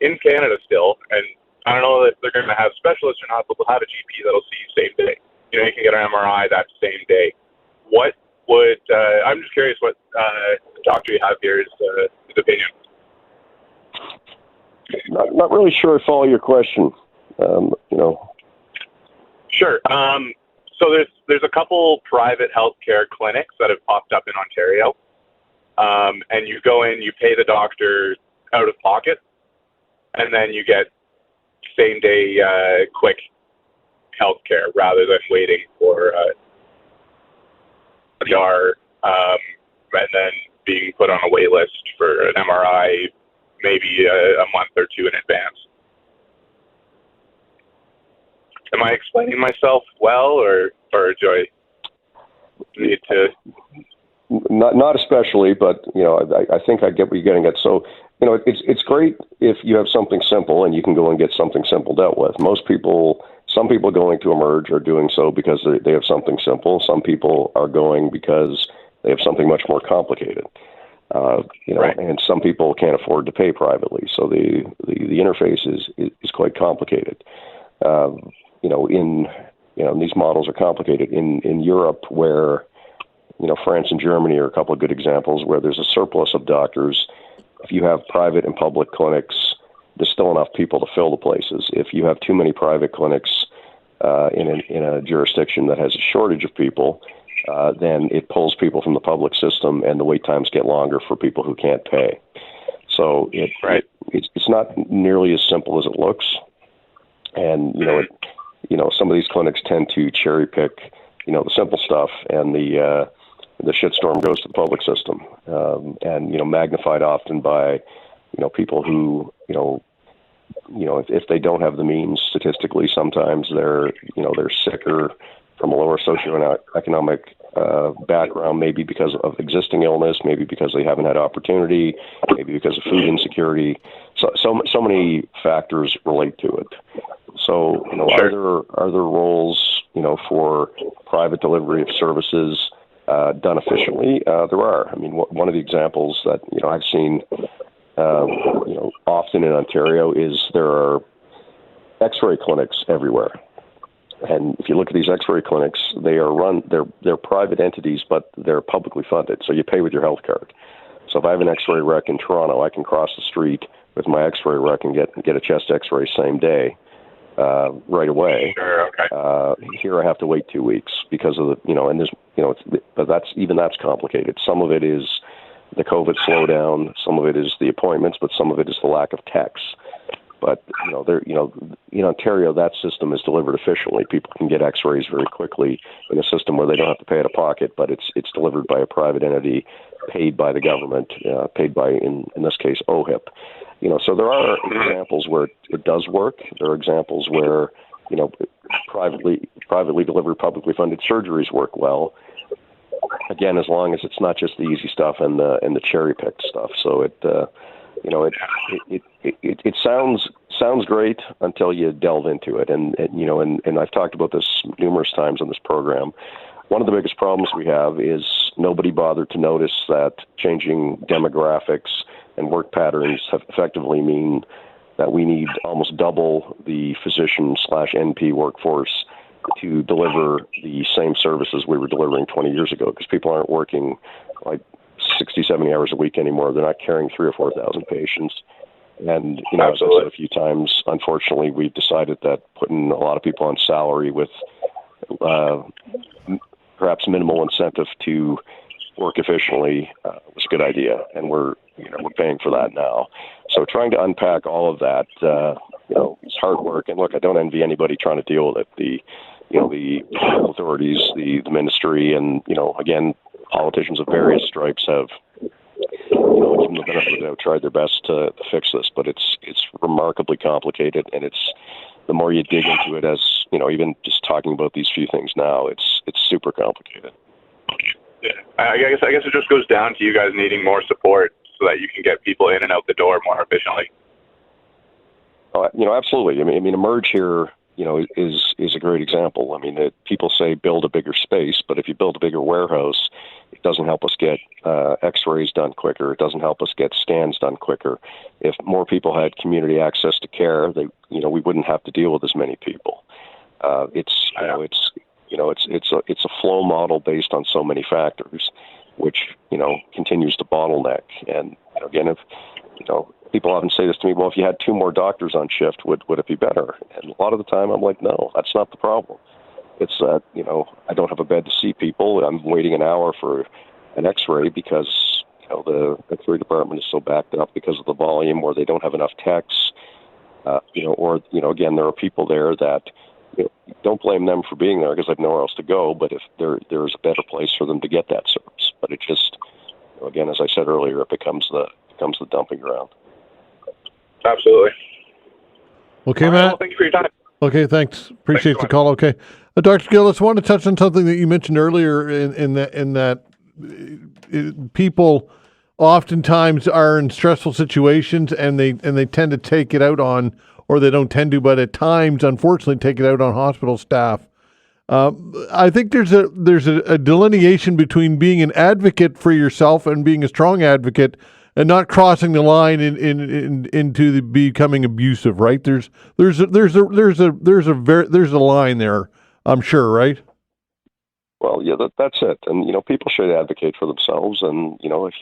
in Canada still. And I don't know if they're going to have specialists or not, but they'll have a GP that'll see you same day. You can get an MRI that same day. What would I'm just curious what the doctor you have here is his opinion.
Not really sure I follow your question.
Sure. So there's a couple private healthcare clinics that have popped up in Ontario, and you go in, you pay the doctor out of pocket, and then you get same day quick healthcare rather than waiting for ER and then being put on a wait list for an MRI maybe a month or two in advance. Am I explaining myself well, or do I need to?
Not especially, but I think I get what you're getting at. So it's great if you have something simple and you can go and get something simple dealt with. Some people going to Emerge are doing so because they have something simple. Some people are going because they have something much more complicated.
Right.
And some people can't afford to pay privately, so the interface is quite complicated. These models are complicated in Europe, where France and Germany are a couple of good examples where there's a surplus of doctors. If you have private and public clinics, there's still enough people to fill the places. If you have too many private clinics in a jurisdiction that has a shortage of people, then it pulls people from the public system, and the wait times get longer for people who can't pay. So it's not nearly as simple as it looks, and some of these clinics tend to cherry pick the simple stuff, and the shitstorm goes to the public system, and magnified often by people who if they don't have the means, statistically sometimes they're sicker from a lower socioeconomic background, maybe because of existing illness, maybe because they haven't had opportunity, maybe because of food insecurity. So many factors relate to it. So
Sure.
are there roles for private delivery of services done efficiently? There are. I mean, one of the examples that I've seen often in Ontario is there are X-ray clinics everywhere. And if you look at these X-ray clinics, they're private entities, but they're publicly funded. So you pay with your health card. So if I have an X-ray rec in Toronto, I can cross the street with my X-ray rec and get a chest X-ray same day. right away.
Sure. Okay.
Here I have to wait 2 weeks because of the, and there's, but that's complicated. Some of it is the COVID slowdown. Some of it is the appointments, but some of it is the lack of techs. But in Ontario, that system is delivered efficiently. People can get X-rays very quickly in a system where they don't have to pay out of pocket, but it's delivered by a private entity, paid by the government, paid by in this case OHIP. So there are examples where it does work. There are examples where privately delivered, publicly funded surgeries work well. Again, as long as it's not just the easy stuff and the cherry picked stuff. So it sounds great until you delve into it. And I've talked about this numerous times on this program. One of the biggest problems we have is nobody bothered to notice that changing demographics and work patterns have effectively mean that we need almost double the physician/NP workforce to deliver the same services we were delivering 20 years ago, because people aren't working like 60, 70 hours a week anymore. They're not carrying 3,000 or 4,000 patients. And, as I've said a few times, unfortunately, we've decided that putting a lot of people on salary with perhaps minimal incentive to work efficiently was a good idea, and we're paying for that now. So trying to unpack all of that, it's hard work. And look, I don't envy anybody trying to deal with it. The authorities, the ministry, and again, politicians of various stripes have, given the benefit of the doubt, tried their best to fix this. But it's remarkably complicated, and the more you dig into it, as even just talking about these few things now, it's super complicated.
Yeah. I guess it just goes down to you guys needing more support so that you can get people in and out the door more efficiently.
Absolutely. I mean, Emerge here, is a great example. I mean, people say build a bigger space, but if you build a bigger warehouse, it doesn't help us get X-rays done quicker. It doesn't help us get scans done quicker. If more people had community access to care, we wouldn't have to deal with as many people. It's a flow model based on so many factors, which continues to bottleneck. And again, if people often say this to me, well, if you had 2 more doctors on shift, would it be better? And a lot of the time, I'm like, no, that's not the problem. It's that I don't have a bed to see people. I'm waiting an hour for an X-ray because the X-ray department is so backed up because of the volume, or they don't have enough techs. Again, there are people there that. Don't blame them for being there because they have nowhere else to go. But if there's a better place for them to get that service, but it just, again, as I said earlier, it becomes the dumping ground.
Absolutely.
Okay, Matt.
Well, thank you for your time.
Okay, thanks. Appreciate the call. Okay, Dr. Gillis, I want to touch on something that you mentioned earlier in that people oftentimes are in stressful situations and they tend to take it out on. Or they don't tend to, but at times, unfortunately, take it out on hospital staff. I think there's a delineation between being an advocate for yourself and being a strong advocate, and not crossing the line into the becoming abusive. Right? There's a line there. I'm sure, right?
Well, yeah, that's it. And people should advocate for themselves. And if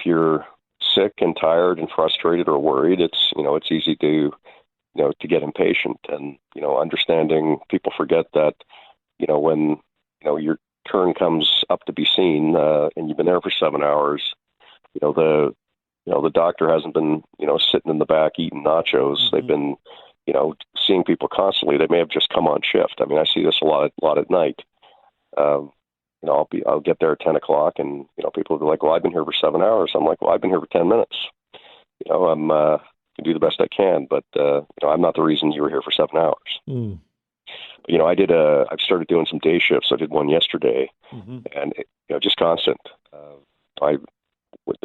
you're sick and tired and frustrated or worried, it's easy to get impatient. And understanding, people forget that when your turn comes up to be seen and you've been there for 7 hours, the doctor hasn't been sitting in the back eating nachos. Mm-hmm. They've been seeing people constantly. They may have just come on shift. I mean, I see this a lot at night. I'll get there at 10 o'clock and, people will be like, well, I've been here for 7 hours. I'm like, well, I've been here for 10 minutes. I'm can do the best I can, but, I'm not the reason you were here for 7 hours. Mm. But, I've started doing some day shifts. I did one yesterday, mm-hmm. and, just constant. I was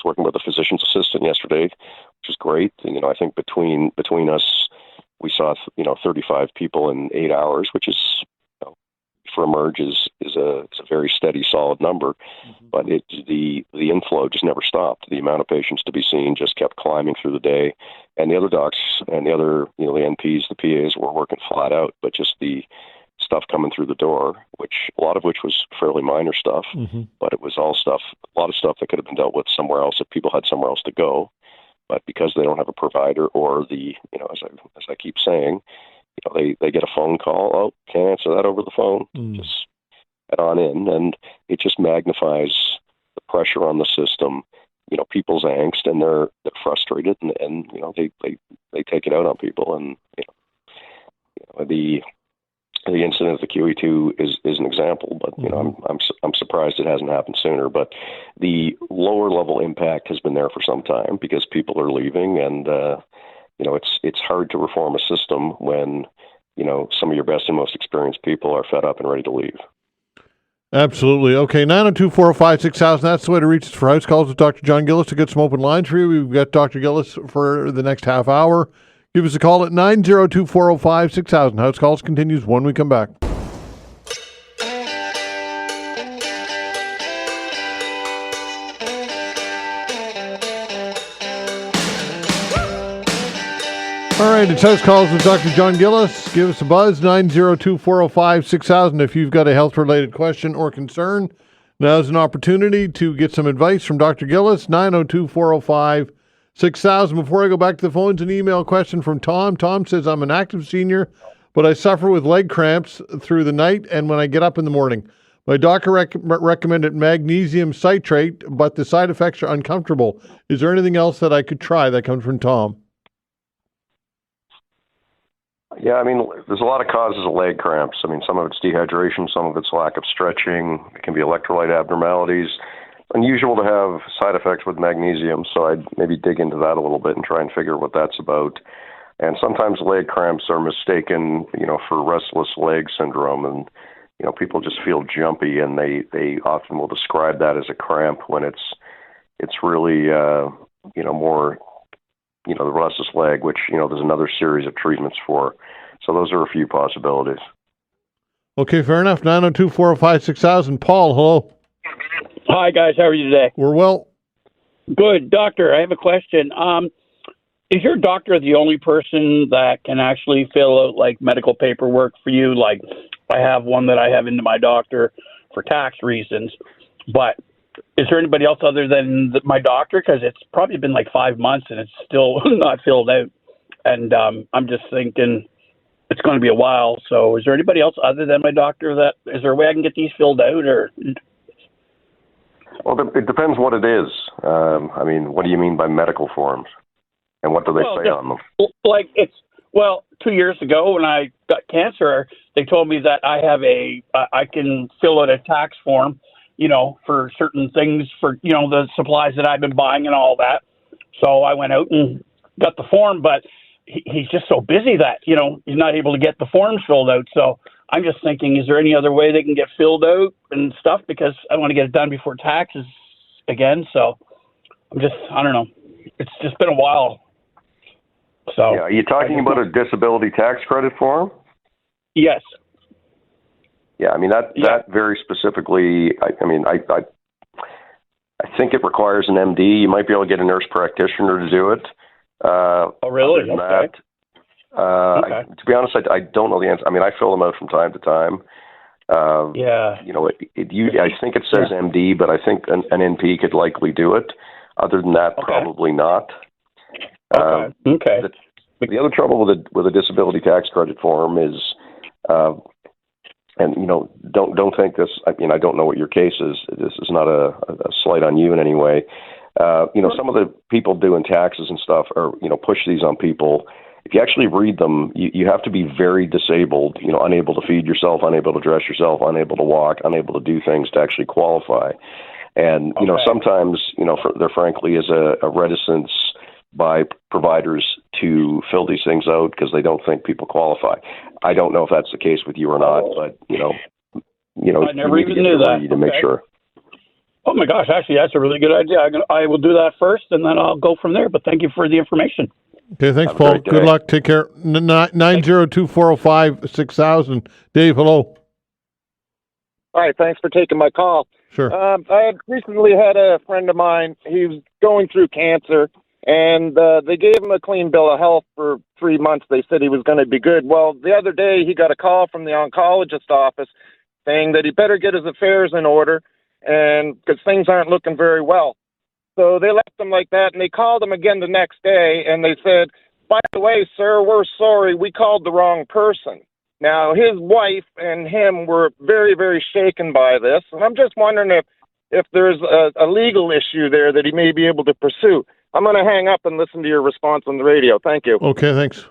working with a physician's assistant yesterday, which is great. And, I think between us, we saw, 35 people in 8 hours, which is, for Emerge is a very steady, solid number, mm-hmm. but the inflow just never stopped. The amount of patients to be seen just kept climbing through the day, and the other docs and the other, the NPs, the PAs were working flat out, but just the stuff coming through the door, a lot of which was fairly minor stuff, mm-hmm. but it was a lot of stuff that could have been dealt with somewhere else if people had somewhere else to go. but because they don't have a provider, or as I keep saying, they get a phone call. Oh, can't answer that over the phone. Just head on in, and it just magnifies the pressure on the system. People's angst, and they're frustrated, and they take it out on people. And the incident of the QE2 is an example, but I'm surprised it hasn't happened sooner. But the lower level impact has been there for some time because people are leaving, and it's hard to reform a system when some of your best and most experienced people are fed up and ready to leave.
Absolutely. Okay, 902-405-6000. That's the way to reach us for house calls with Dr. John Gillis to get some open lines for you. We've got Dr. Gillis for the next half hour. Give us a call at 902-405-6000. House calls continues when we come back. All right, it's House Calls with Dr. John Gillis. Give us a buzz, 902-405-6000. If you've got a health-related question or concern, now's an opportunity to get some advice from Dr. Gillis, 902-405-6000. Before I go back to the phones, an email question from Tom. Tom says, I'm an active senior, but I suffer with leg cramps through the night and when I get up in the morning. My doctor recommended magnesium citrate, but the side effects are uncomfortable. Is there anything else that I could try? That comes from Tom.
Yeah, there's a lot of causes of leg cramps. Some of it's dehydration, some of it's lack of stretching. It can be electrolyte abnormalities. Unusual to have side effects with magnesium, so I'd maybe dig into that a little bit and try and figure what that's about. And sometimes leg cramps are mistaken, for restless leg syndrome, and people just feel jumpy, and they often will describe that as a cramp when it's really more the restless leg, which, there's another series of treatments for. So those are a few possibilities.
Okay, fair enough. 902-405-6000. Paul, hello.
Hi, guys. How are you today?
We're well.
Good. Doctor, I have a question. Is your doctor the only person that can actually fill out, medical paperwork for you? Like, I have one that I have into my doctor for tax reasons, but is there anybody else other than my doctor? Because it's probably been 5 months and it's still not filled out. And I'm just thinking it's going to be a while. So is there anybody else other than my doctor is there a way I can get these filled out? Or?
Well, it depends what it is. What do you mean by medical forms? And what do they say on them?
2 years ago when I got cancer, they told me that I can fill out a tax form, for certain things, for, the supplies that I've been buying and all that. So I went out and got the form, but he's just so busy that, he's not able to get the forms filled out. So I'm just thinking, is there any other way they can get filled out and stuff? Because I want to get it done before taxes again. So I don't know. It's just been a while. So
yeah, are you talking about a disability tax credit form?
Yes.
Yeah, that very specifically, I think it requires an MD. You might be able to get a nurse practitioner to do it.
Oh, really? Okay.
To be honest, I don't know the answer. I fill them out from time to time.
Yeah.
I think it says MD, but I think an NP could likely do it. Other than that, probably not.
Okay.
The other trouble with a disability tax credit form is, don't think this. I don't know what your case is. This is not a slight on you in any way. Some of the people doing taxes and stuff are, push these on people. If you actually read them, you have to be very disabled, unable to feed yourself, unable to dress yourself, unable to walk, unable to do things to actually qualify. And, sometimes, there frankly is a reticence by providers to fill these things out because they don't think people qualify. I don't know if that's the case with you or not, but,
I never even knew that.
To make sure.
Oh my gosh, actually, that's a really good idea. I will do that first, and then I'll go from there. But thank you for the information.
Okay, thanks, Paul. Good luck. Take care. 902-405-6000. Dave, hello.
All right, thanks for taking my call.
Sure.
I had recently had a friend of mine. He was going through cancer, and they gave him a clean bill of health for 3 months. They said he was going to be good. Well, the other day he got a call from the oncologist office saying that he better get his affairs in order, and because things aren't looking very well. So they left him like that, and they called him again the next day, and they said, by the way, sir, we're sorry, we called the wrong person. Now, his wife and him were very, very shaken by this, and I'm just wondering if there's a legal issue there that he may be able to pursue. I'm going to hang up and listen to your response on the radio. Thank you.
Okay, thanks.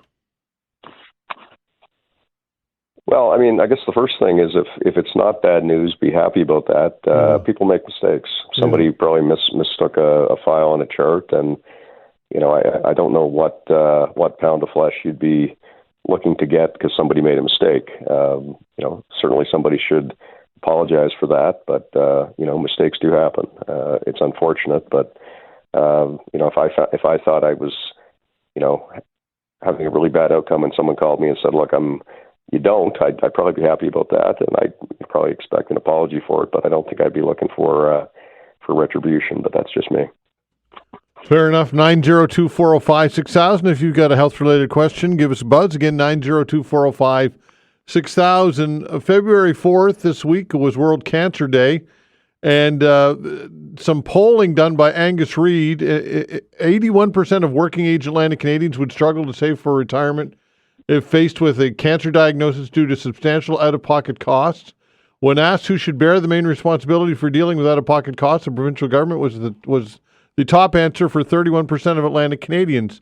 Well, I mean, I guess the first thing is if it's not bad news, be happy about that. People make mistakes. Somebody probably mistook a file on a chart, and I don't know what pound of flesh you'd be looking to get because somebody made a mistake. Certainly somebody should apologize for that, but mistakes do happen. It's unfortunate, but if I thought I was having a really bad outcome and someone called me and said, look, I'd probably be happy about that, and I'd probably expect an apology for it, but I don't think I'd be looking for retribution, but that's just me.
Fair enough. 902-405-6000. If you've got a health-related question, give us a buzz. Again, 902-405-6000. February 4th this week was World Cancer Day, and some polling done by Angus Reid, 81% of working-age Atlantic Canadians would struggle to save for retirement if faced with a cancer diagnosis due to substantial out-of-pocket costs. When asked who should bear the main responsibility for dealing with out-of-pocket costs, the provincial government was the top answer for 31% of Atlantic Canadians.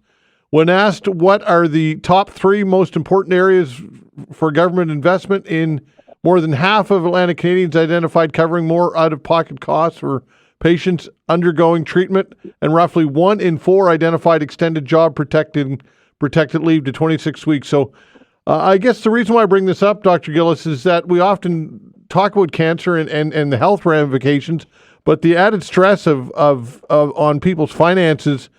When asked what are the top three most important areas for government investment, in more than half of Atlantic Canadians identified covering more out-of-pocket costs for patients undergoing treatment, and roughly 1 in 4 identified extended job protected leave to 26 weeks. So I guess the reason why I bring this up, Dr. Gillis, is that we often talk about cancer and the health ramifications, but the added stress of on people's finances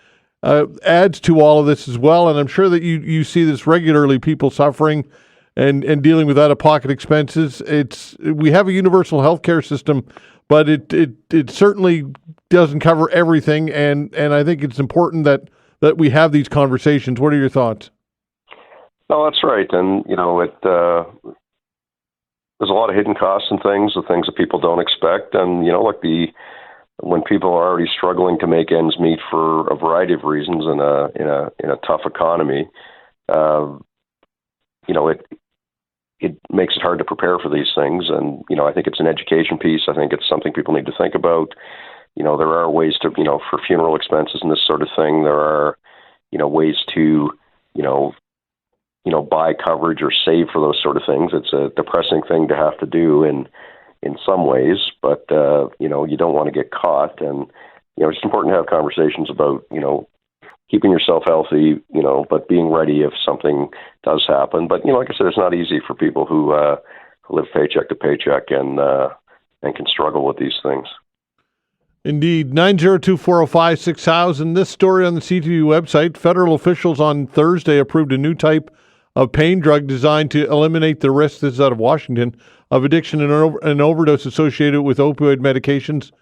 adds to all of this as well. And I'm sure that you see this regularly, people suffering and dealing with out-of-pocket expenses. We have a universal healthcare system, but it certainly doesn't cover everything. And I think it's important that we have these conversations. What are your thoughts?
No, that's right. And, there's a lot of hidden costs and things, the things that people don't expect. And, when people are already struggling to make ends meet for a variety of reasons in a tough economy, it makes it hard to prepare for these things. And, I think it's an education piece. I think it's something people need to think about. There are ways to, for funeral expenses and this sort of thing, there are, ways to, buy coverage or save for those sort of things. It's a depressing thing to have to do in some ways, but, you don't want to get caught. And, it's important to have conversations about, keeping yourself healthy, but being ready if something does happen. But, like I said, it's not easy for people who live paycheck to paycheck and can struggle with these things.
Indeed. 902-405-6000. This story on the CTV website, federal officials on Thursday approved a new type of pain drug designed to eliminate the risk, this is out of Washington, of addiction and overdose associated with opioid medications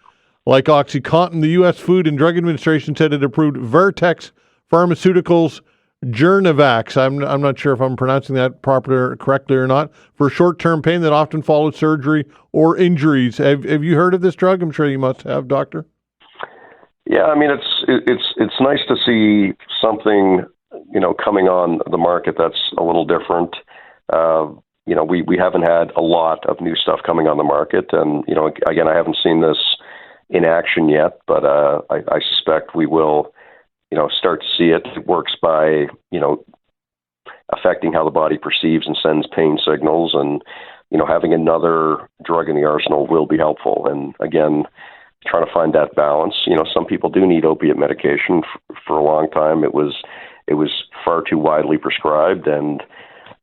like OxyContin. The U.S. Food and Drug Administration said it approved Vertex Pharmaceuticals' Journevax, I'm not sure if I'm pronouncing that correctly or not, for short-term pain that often follows surgery or injuries. Have you heard of this drug? I'm sure you must have, Doctor.
Yeah, I mean, it's nice to see something, coming on the market that's a little different. We haven't had a lot of new stuff coming on the market, and again, I haven't seen this in action yet, but I suspect we will. Start to see it. It works by, affecting how the body perceives and sends pain signals. And, having another drug in the arsenal will be helpful. And again, trying to find that balance. Some people do need opiate medication. For a long time, it was far too widely prescribed. And,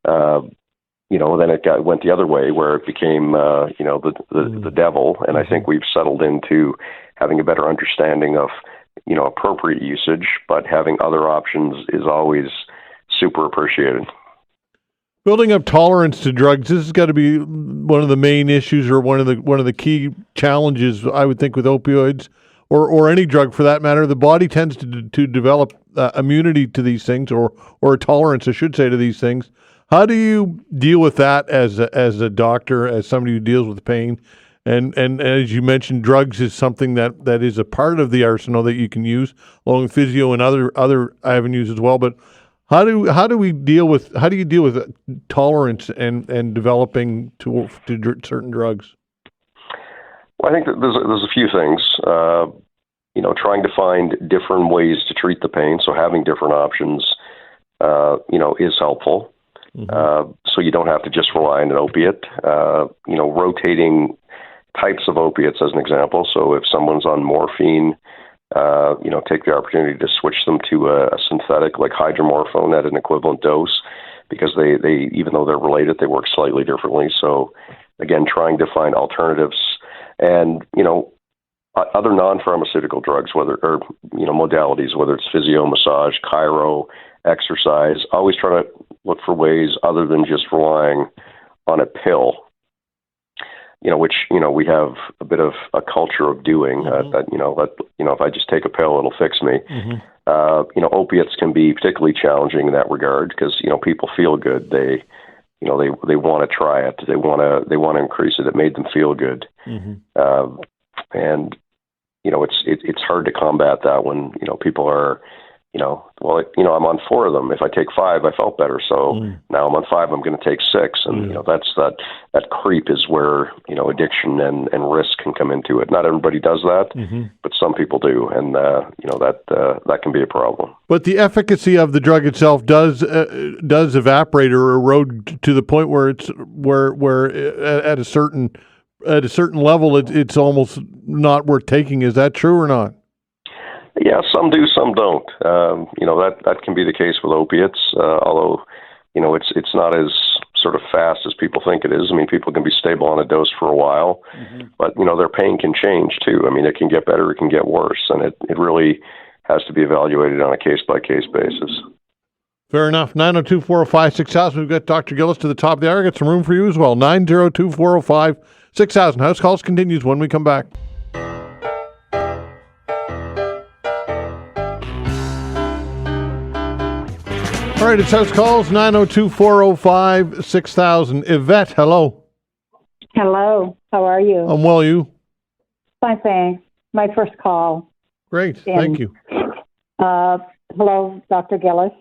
then it went the other way where it became, the devil. And I think we've settled into having a better understanding of, appropriate usage, but having other options is always super appreciated.
Building up tolerance to drugs, this has got to be one of the main issues, or one of the key challenges, I would think, with opioids or any drug for that matter. The body tends to develop immunity to these things, or a tolerance, I should say, to these things. How do you deal with that as a doctor, as somebody who deals with pain? And as you mentioned, drugs is something that is a part of the arsenal that you can use, along with physio and other avenues as well. But how do you deal with tolerance and developing to certain drugs?
Well, I think that there's a few things. Trying to find different ways to treat the pain, so having different options, is helpful. Mm-hmm. So you don't have to just rely on an opiate. Rotating types of opiates as an example. So if someone's on morphine, take the opportunity to switch them to a synthetic like hydromorphone at an equivalent dose, because they even though they're related, they work slightly differently. So again, trying to find alternatives and, other non-pharmaceutical drugs, modalities, whether it's physio, massage, chiro, exercise, always try to look for ways other than just relying on a pill, which, we have a bit of a culture of doing that, if I just take a pill, it'll fix me. Mm-hmm. Opiates can be particularly challenging in that regard because, people feel good. They want to try it. They want to increase it. It made them feel good. Mm-hmm. And, it's hard to combat that when, people are, I'm on 4 of them. If I take 5, I felt better. So now I'm on 5, I'm going to take 6. And, that's that creep is where, addiction and risk can come into it. Not everybody does that, but some people do. And, that can be a problem. But
the efficacy of the drug itself does evaporate or erode to the point where it's where at a certain level, it's almost not worth taking. Is that true or not?
Yeah, some do, some don't. That can be the case with opiates, although, it's not as sort of fast as people think it is. I mean, people can be stable on a dose for a while, but, their pain can change too. I mean, it can get better, it can get worse, and it really has to be evaluated on a case-by-case basis.
Fair enough. 902-405-6000. We've got Dr. Gillis to the top of the hour. Got some room for you as well. 902-405-6000. House Calls continues when we come back. All right, it's House Calls, 902-405-6000. Yvette, hello.
Hello. How are you?
I'm well, you?
Fine, thanks. My first call.
Great. Thank you.
Hello, Dr. Gillis.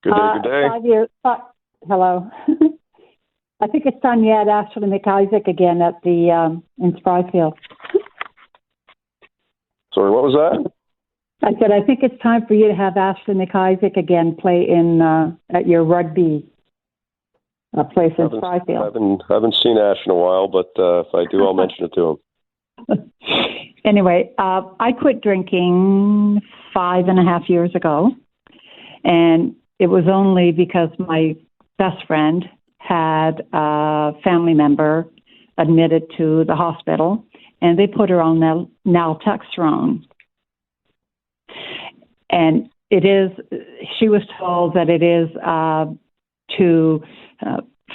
Good day.
5 years. Hello. I think it's time you had Ashley McIsaac again at the in Spryfield.
Sorry, what was that?
I said I think it's time for you to have Ashley McIsaac again play in at your rugby place in Spryfield.
I haven't seen Ash in a while, but if I do, I'll mention it to him.
Anyway, I quit drinking 5.5 years ago, and it was only because my best friend had a family member admitted to the hospital, and they put her on naltrexone. And she was told that it is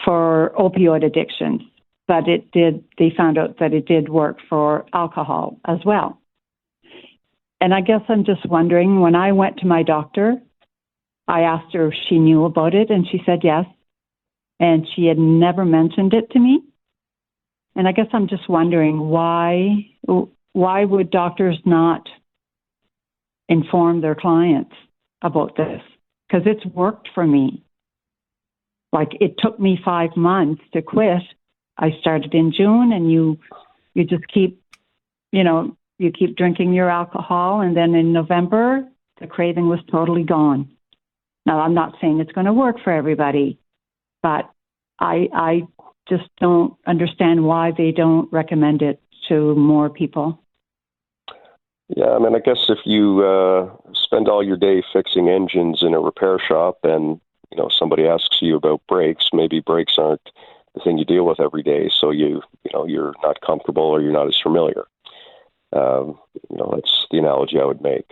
for opioid addictions, but they found out that it did work for alcohol as well. And I guess I'm just wondering, when I went to my doctor, I asked her if she knew about it, and she said yes. And she had never mentioned it to me. And I guess I'm just wondering why would doctors not inform their clients about this? Because it's worked for me. Like, it took me 5 months to quit. I started in June, and you just keep, you keep drinking your alcohol, and then in November, the craving was totally gone. Now, I'm not saying it's going to work for everybody, but I just don't understand why they don't recommend it to more people.
Yeah, I mean, I guess if you spend all your day fixing engines in a repair shop and, somebody asks you about brakes, maybe brakes aren't the thing you deal with every day, so you're not comfortable or you're not as familiar. That's the analogy I would make.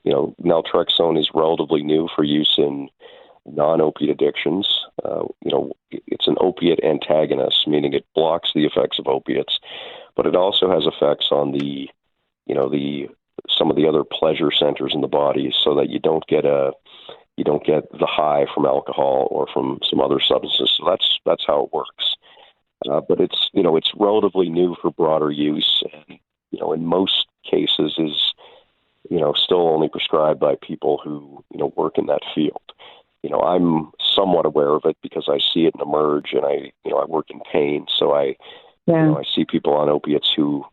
Naltrexone is relatively new for use in non-opiate addictions. It's an opiate antagonist, meaning it blocks the effects of opiates, but it also has effects on some of the other pleasure centers in the body, so that you don't get the high from alcohol or from some other substances. So that's how it works. but it's relatively new for broader use, and in most cases is still only prescribed by people who work in that field. I'm somewhat aware of it because I see it emerge, and I work in pain, so I see people on opiates who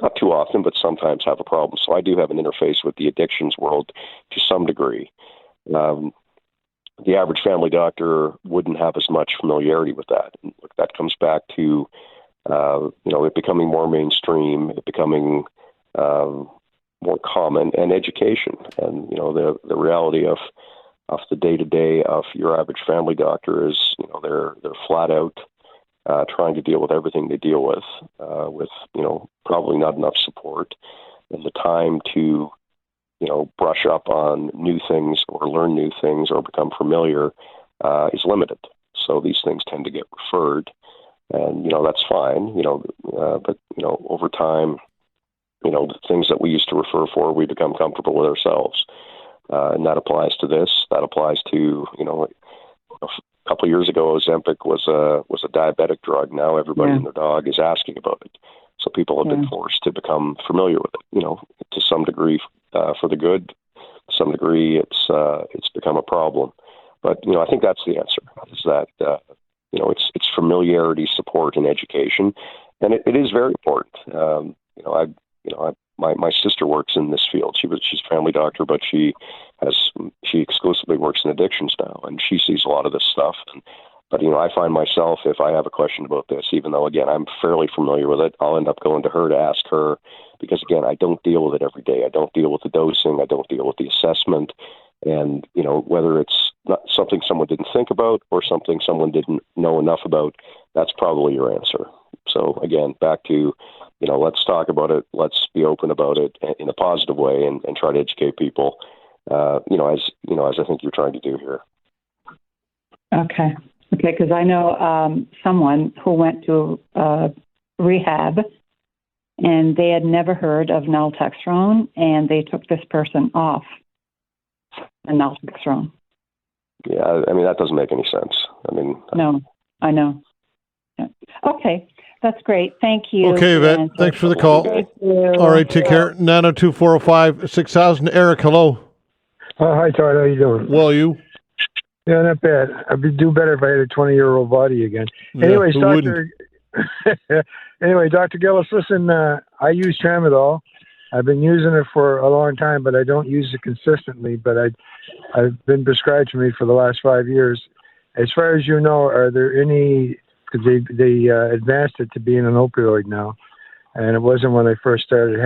not too often, but sometimes have a problem. So I do have an interface with the addictions world to some degree. The average family doctor wouldn't have as much familiarity with that. And that comes back to, it becoming more mainstream, it becoming more common, and education. And, the reality of the day-to-day of your average family doctor is, they're flat out trying to deal with everything they deal with probably not enough support, and the time to brush up on new things or learn new things or become familiar is limited. So these things tend to get referred, and that's fine. But over time, the things that we used to refer for, we become comfortable with ourselves, and that applies to this. That applies to a couple of years ago, Ozempic was a diabetic drug. Now everybody and their dog is asking about it. So people have been forced to become familiar with it, to some degree for the good. To some degree, it's become a problem. But I think that's the answer. Is that it's familiarity, support, and education, and it is very important. My sister works in this field. She's a family doctor, but she exclusively works in addictions now, and she sees a lot of this stuff. But I find myself, if I have a question about this, even though again I'm fairly familiar with it, I'll end up going to her to ask her, because again I don't deal with it every day. I don't deal with the dosing. I don't deal with the assessment, and whether it's not something someone didn't think about or something someone didn't know enough about, that's probably your answer. So again, back to let's talk about it. Let's be open about it in a positive way, and try to educate people. As I think you're trying to do here.
Okay, because I know someone who went to rehab, and they had never heard of naltrexone, and they took this person off the naltrexone.
Yeah, that doesn't make any sense.
No, I know. Yeah. Okay. That's great. Thank you.
Okay, Yvette. Thanks for the call.
Thank you.
All right, take care. 902-405-6000. Eric, hello.
Hi, Todd. How you doing?
Well, you?
Yeah, not bad. I'd do better if I had a 20-year-old body again.
Yeah,
Anyways,
Dr.
Dr. Gillis, listen, I use tramadol. I've been using it for a long time, but I don't use it consistently. But I've been prescribed to me for the last 5 years. As far as you know, are there any... Because they advanced it to being an opioid now, and it wasn't when I first started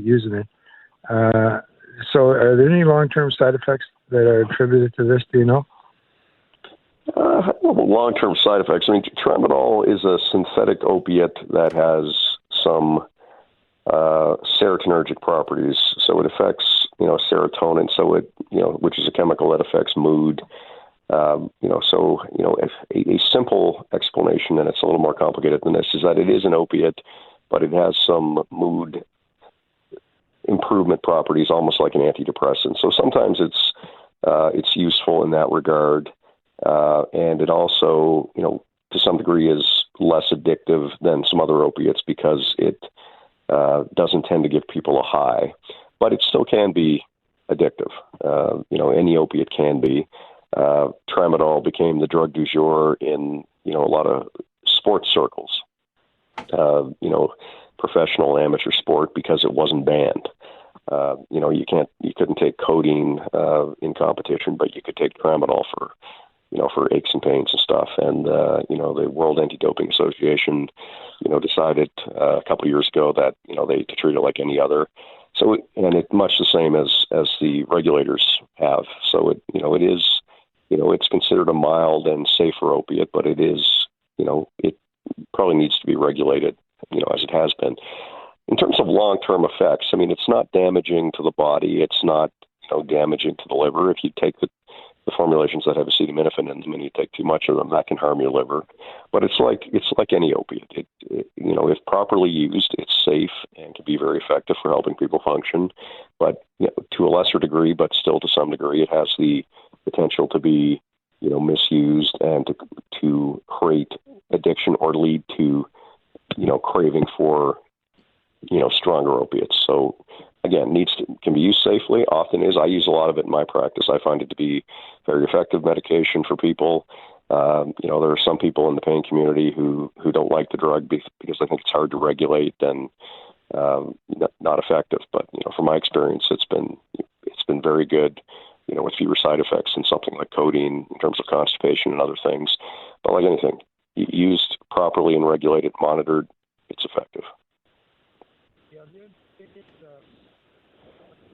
using it. So, are there any long-term side effects that are attributed to this? Do you know?
Long-term side effects. Tramadol is a synthetic opiate that has some serotonergic properties. So it affects, serotonin. So it, which is a chemical that affects mood. A simple explanation, and it's a little more complicated than this, is that it is an opiate, but it has some mood improvement properties, almost like an antidepressant. So sometimes it's useful in that regard, and it also, to some degree, is less addictive than some other opiates because it doesn't tend to give people a high, but it still can be addictive. Any opiate can be. Tramadol became the drug du jour in, a lot of sports circles, professional and amateur sport, because it wasn't banned. You couldn't take codeine in competition, but you could take Tramadol for aches and pains and stuff. And, the World Anti-Doping Association, decided a couple of years ago that, they to treat it like any other. So, and it's much the same as the regulators have. So it is, it's considered a mild and safer opiate, but it is, it probably needs to be regulated, as it has been. In terms of long-term effects, it's not damaging to the body. It's not, damaging to the liver. If you take the formulations that have acetaminophen in them and you take too much of them, that can harm your liver. But it's like any opiate. It if properly used, it's safe and can be very effective for helping people function. But to a lesser degree, but still to some degree, it has the potential to be, misused and to create addiction or lead to, craving for, stronger opiates. So again, can be used safely. Often is. I use a lot of it in my practice. I find it to be very effective medication for people. There are some people in the pain community who don't like the drug because they think it's hard to regulate and not effective. But from my experience, it's been very good. With fewer side effects than something like codeine in terms of constipation and other things. But like anything, used properly and regulated, monitored, it's effective.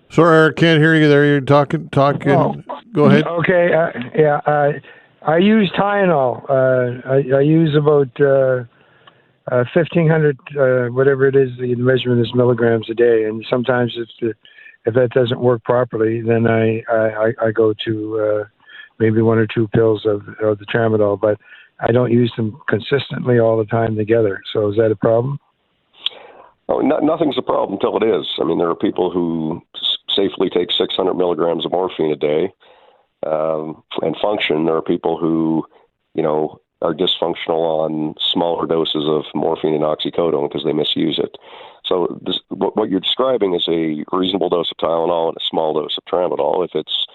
Sorry, Eric, can't hear you there. You're talking.
Oh.
Go ahead.
Okay. I use Tylenol. I use about 1,500, whatever it is. The measurement is milligrams a day, and sometimes if that doesn't work properly, then I go to maybe 1 or 2 pills of the tramadol, but I don't use them consistently all the time together. So is that a problem?
Oh, nothing's a problem until it is. I mean, there are people who safely take 600 milligrams of morphine a day and function. There are people who, are dysfunctional on smaller doses of morphine and oxycodone because they misuse it. So what you're describing is a reasonable dose of Tylenol and a small dose of tramadol. If it's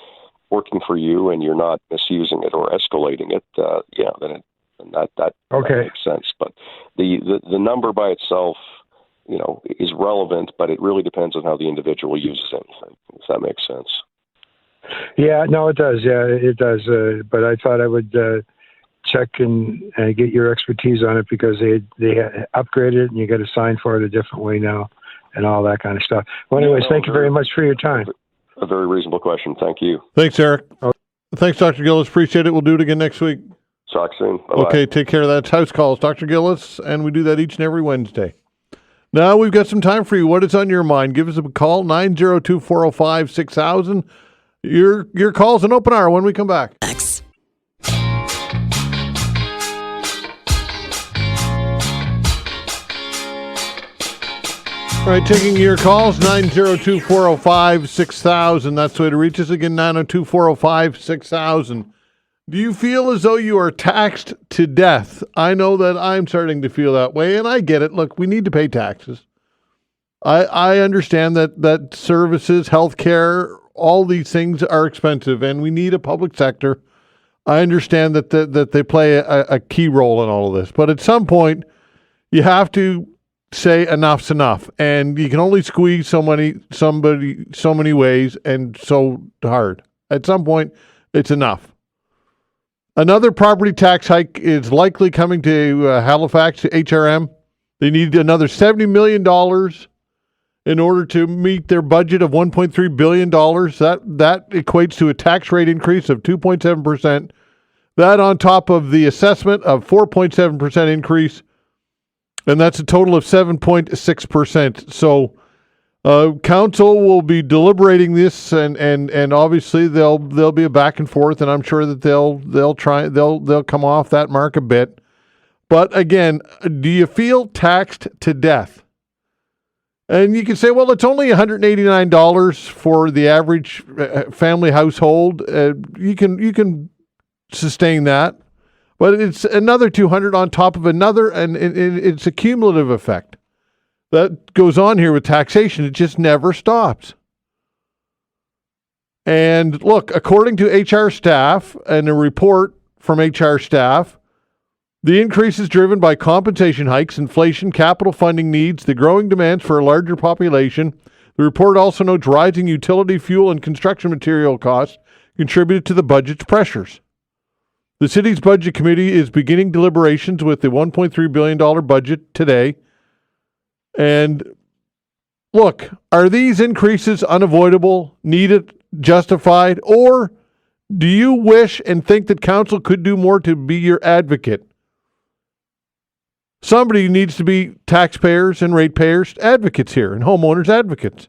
working for you and you're not misusing it or escalating it, then that makes sense. But the number by itself, is relevant, but it really depends on how the individual uses anything, if that makes sense.
Yeah, no, it does. Yeah, it does. But I thought I would check and get your expertise on it because they upgraded it and you got to sign for it a different way now and all that kind of stuff. Well, anyways, thank you very much for your time.
A very reasonable question. Thank you.
Thanks, Eric. Thanks, Dr. Gillis. Appreciate it. We'll do it again next week.
Talk soon. Bye-bye.
Okay, take care. That's House Calls. Dr. Gillis, and we do that each and every Wednesday. Now we've got some time for you. What is on your mind? Give us a call, 902-405-6000. Your call's an open hour when we come back.
Thanks.
All right, taking your calls, 902-405-6000. That's the way to reach us. Again, 902-405-6000. Do you feel as though you are taxed to death? I know that I'm starting to feel that way, and I get it. Look, we need to pay taxes. I understand that services, healthcare, all these things are expensive, and we need a public sector. I understand that they play a key role in all of this. But at some point, you have to say enough's enough, and you can only squeeze so many ways and so hard. At some point, it's enough. Another property tax hike is likely coming to Halifax, to HRM. They need another $70 million in order to meet their budget of $1.3 billion. That equates to a tax rate increase of 2.7%. That on top of the assessment of 4.7% increase, and that's a total of 7.6%. So council will be deliberating this, and obviously there'll be a back and forth, and I'm sure that they'll come off that mark a bit. But again, do you feel taxed to death? And you can say, well, it's only $189 for the average family household. You can sustain that. But it's another $200 on top of another, and it's a cumulative effect that goes on here with taxation. It just never stops. And look, according to HR staff and a report from HR staff, the increase is driven by compensation hikes, inflation, capital funding needs, the growing demands for a larger population. The report also notes rising utility, fuel, and construction material costs contributed to the budget's pressures. The city's budget committee is beginning deliberations with the $1.3 billion budget today. And look, are these increases unavoidable, needed, justified, or do you wish and think that council could do more to be your advocate? Somebody needs to be taxpayers and ratepayers advocates here and homeowners advocates.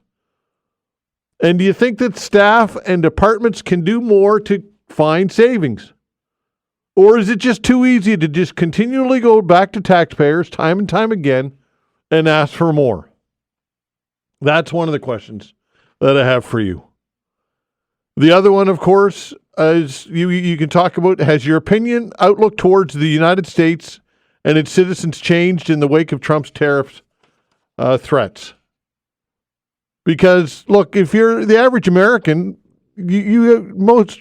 And do you think that staff and departments can do more to find savings? Or is it just too easy to just continually go back to taxpayers time and time again and ask for more? That's one of the questions that I have for you. The other one, of course, is you can talk about, has your opinion, outlook towards the United States and its citizens changed in the wake of Trump's tariff threats. Because, look, if you're the average American, let's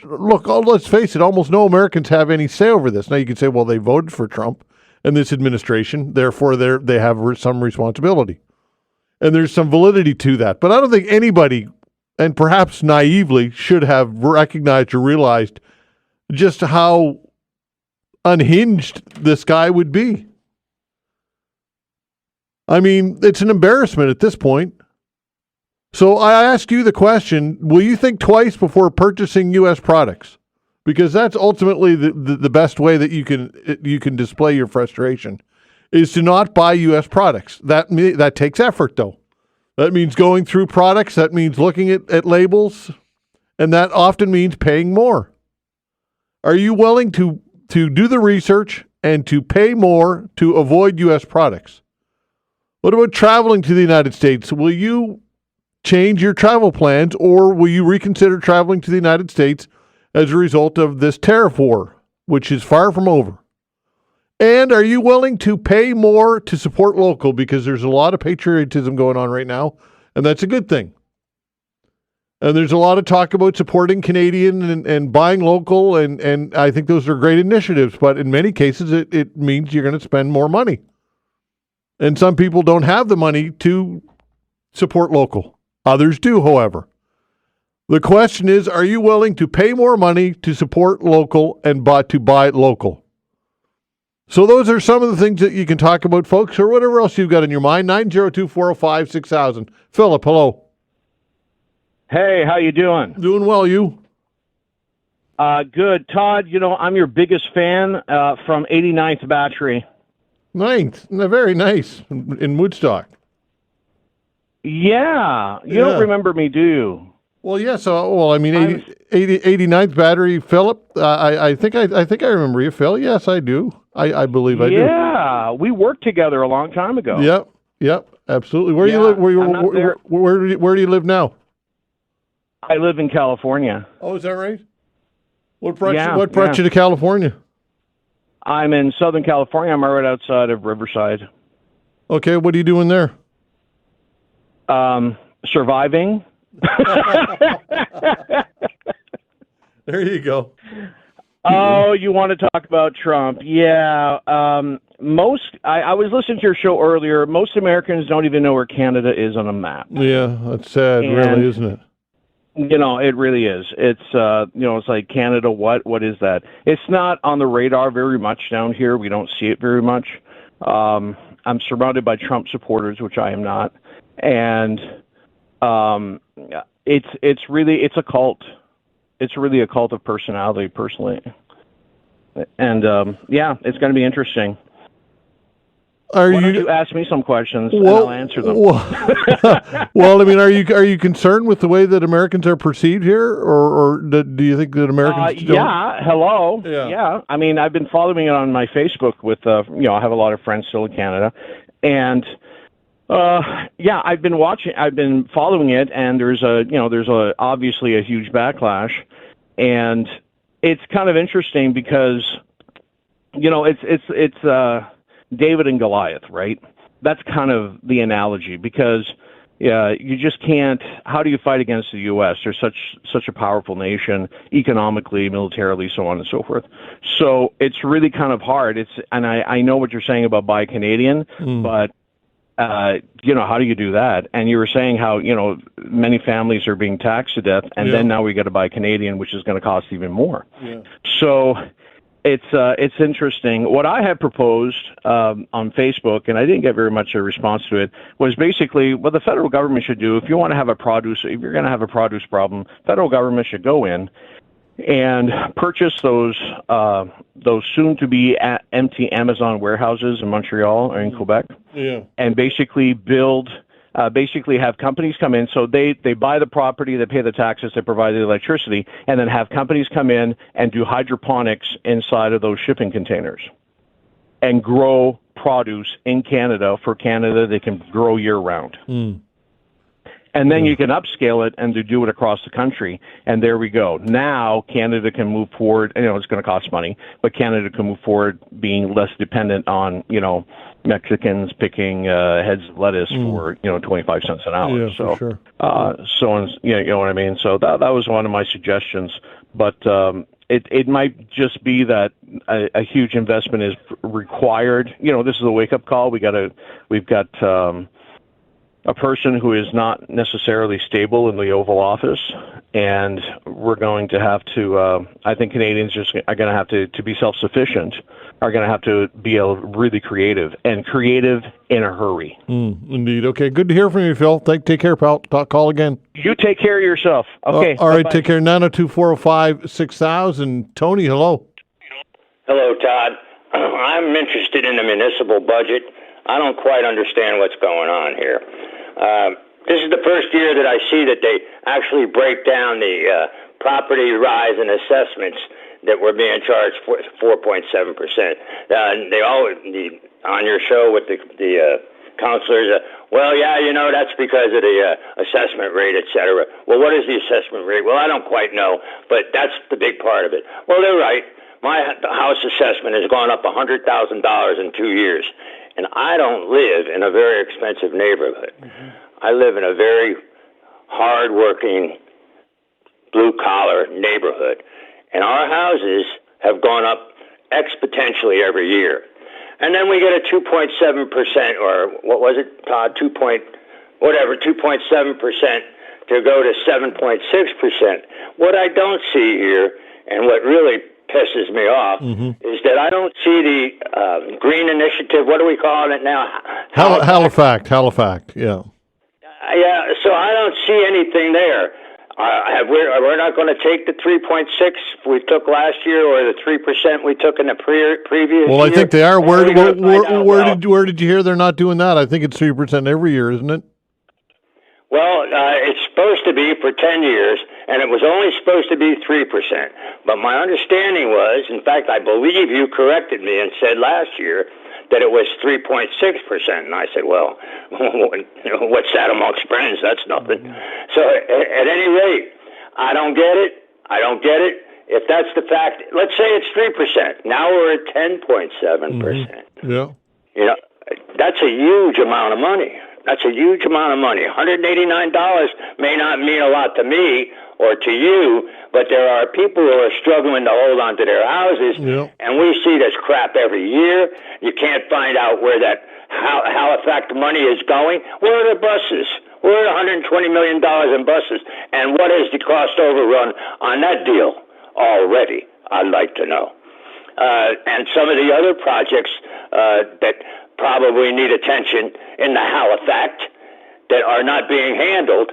face it, almost no Americans have any say over this. Now, you can say, well, they voted for Trump and this administration, therefore they have some responsibility. And there's some validity to that. But I don't think anybody, and perhaps naively, should have recognized or realized just how unhinged this guy would be. I mean, it's an embarrassment at this point. So I ask you the question, will you think twice before purchasing U.S. products? Because that's ultimately the best way that you can display your frustration, is to not buy U.S. products. That takes effort, though. That means going through products. That means looking at labels. And that often means paying more. Are you willing to do the research and to pay more to avoid U.S. products? What about traveling to the United States? Will you change your travel plans, or will you reconsider traveling to the United States as a result of this tariff war, which is far from over? And are you willing to pay more to support local? Because there's a lot of patriotism going on right now, and that's a good thing. And there's a lot of talk about supporting Canadian and buying local, and I think those are great initiatives, but in many cases it means you're going to spend more money. And some people don't have the money to support local. Others do, however. The question is, are you willing to pay more money to support local and to buy local? So those are some of the things that you can talk about, folks, or whatever else you've got in your mind. 902-405-6000. Philip, hello.
Hey, how you doing?
Doing well, you?
Good. Todd, I'm your biggest fan from 89th Battery.
Ninth. Very nice. In Woodstock.
Yeah. You don't remember me, do you?
Well, yes. 89th Battery, Philip. I think I remember you, Phil. Yes, I do. I believe I do.
Yeah, we worked together a long time ago.
Yep, absolutely. Where do you live? Where do you live now?
I live in California.
Oh, is that right? What brought you to California?
I'm in Southern California. I'm right outside of Riverside.
Okay, what are you doing there?
Surviving.
There you go.
Oh, you want to talk about Trump? Yeah. I was listening to your show earlier. Most Americans don't even know where Canada is on a map.
Yeah, that's sad, really, isn't it?
It really is. It's it's like Canada. What is that? It's not on the radar very much down here. We don't see it very much. I'm surrounded by Trump supporters, which I am not, and it's a cult. It's really a cult of personality, personally, and it's going to be interesting. Why don't you ask me some questions and I'll answer them?
Well, I mean, are you concerned with the way that Americans are perceived here, or do you think that Americans don't?
Yeah, hello. Yeah. I mean, I've been following it on my Facebook with, I have a lot of friends still in Canada, and I've been following it, and there's obviously a huge backlash, and it's kind of interesting because, it's David and Goliath, right? That's kind of the analogy, because you just can't. How do you fight against the U.S.? They're such a powerful nation, economically, militarily, so on and so forth. So it's really kind of hard. And I know what you're saying about buy Canadian, but how do you do that? And you were saying how many families are being taxed to death, and then now we got to buy Canadian, which is going to cost even more. Yeah. So it's interesting. What I had proposed on Facebook, and I didn't get very much a response to it, was basically what the federal government should do. If you're going to have a produce problem, federal government should go in and purchase those soon-to-be empty Amazon warehouses in Montreal or in Quebec, and basically have companies come in. So they buy the property, they pay the taxes, they provide the electricity, and then have companies come in and do hydroponics inside of those shipping containers and grow produce in Canada. For Canada, they can grow year-round. And then you can upscale it and do it across the country. And there we go. Now Canada can move forward. It's going to cost money, but Canada can move forward being less dependent on, Mexicans picking heads of lettuce for, 25 cents an hour.
Yeah,
so,
for sure.
you know what I mean? So that was one of my suggestions. But it might just be that a huge investment is required. This is a wake-up call. We've got a person who is not necessarily stable in the Oval Office, and we're going to have to, I think Canadians are going to have to be self-sufficient, are going to have to be really creative in a hurry.
Indeed. Okay, good to hear from you, Phil. Take care, pal. Call again.
You take care of yourself. Okay.
All right, take care. 902-405-6000. Tony, hello.
Hello, Todd. I'm interested in the municipal budget. I don't quite understand what's going on here. This is the first year that I see that they actually break down the property rise and assessments that we're being charged for 4.7%. They always on your show with the counselors. That's because of the assessment rate, et cetera. Well, what is the assessment rate? Well, I don't quite know, but that's the big part of it. Well, they're right. My house assessment has gone up $100,000 in 2 years. And I don't live in a very expensive neighborhood. I live in a very hard-working, blue-collar neighborhood. And our houses have gone up exponentially every year. And then we get a 2.7%, or what was it, Todd? 2.7% to go to 7.6%. What I don't see here, and what really pisses me off, is that I don't see the green initiative. What are we calling it now?
Halifax, yeah.
Yeah, so I don't see anything there. We're not going to take the 3.6 we took last year, or the 3% we took in the previous
Well,
year.
I think they are. Where did you hear they're not doing that? I think it's 3% every year, isn't it?
Well, it's supposed to be for 10 years, and it was only supposed to be 3%. But my understanding was, in fact, I believe you corrected me and said last year that it was 3.6%. And I said, well, what's that amongst friends? That's nothing. So at any rate, I don't get it. If that's the fact, let's say it's 3%. Now we're at 10.7%.
Yeah.
That's a huge amount of money. $189 may not mean a lot to me or to you, but there are people who are struggling to hold on to their houses, and we see this crap every year. You can't find out where that Halifax money is going. Where are the buses? We're at $120 million in buses, and what is the cost overrun on that deal already? I'd like to know. And some of the other projects that probably need attention in the Halifax that are not being handled,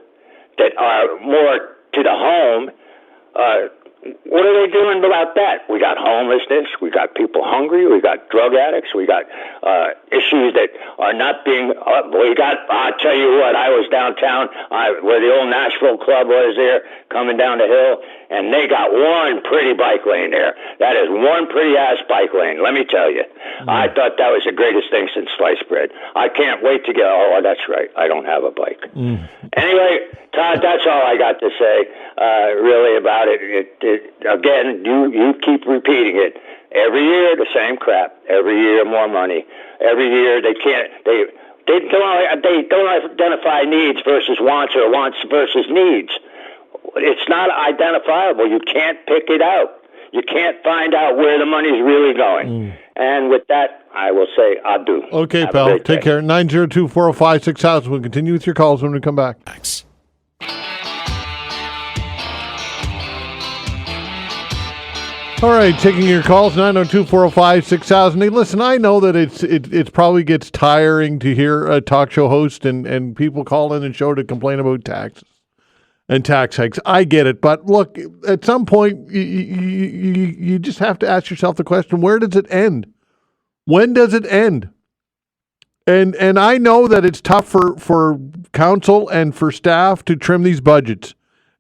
that are more to the home. What are they doing about that? We got homelessness, we got people hungry, we got drug addicts, we got issues that are not being. I'll tell you what, I was downtown where the old Nashville Club was there, coming down the hill, and they got one pretty bike lane there. That is one pretty ass bike lane, let me tell you. I thought that was the greatest thing since sliced bread. I can't wait to get. Oh, that's right, I don't have a bike. Anyway, Todd, that's all I got to say, really, about it. Again, you keep repeating it. Every year, the same crap. Every year, more money. Every year, they don't identify needs versus wants, or wants versus needs. It's not identifiable. You can't pick it out. You can't find out where the money's really going. And with that, I will say adieu.
Okay, pal. Take care. 902-405-6000. We'll continue with your calls when we come back.
Thanks.
All right, taking your calls, 902-405-6000. Hey, listen, I know that it probably gets tiring to hear a talk show host and people call in and show to complain about taxes and tax hikes. I get it. But look, at some point, you just have to ask yourself the question, where does it end? When does it end? And I know that it's tough for council and for staff to trim these budgets.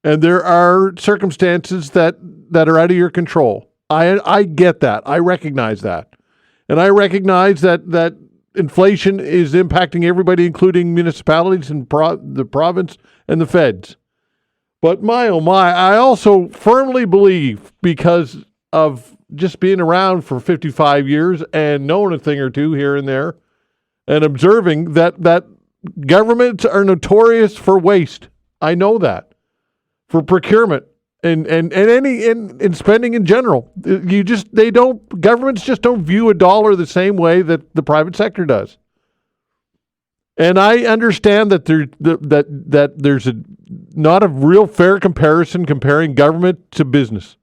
And there are circumstances that are out of your control. I get that. I recognize that. And I recognize that inflation is impacting everybody, including municipalities and the province and the feds. But my, oh my, I also firmly believe, because of just being around for 55 years and knowing a thing or two here and there and observing that governments are notorious for waste. I know that. For procurement and in spending in general. Governments just don't view a dollar the same way that the private sector does. And I understand that there's not a real fair comparison comparing government to business.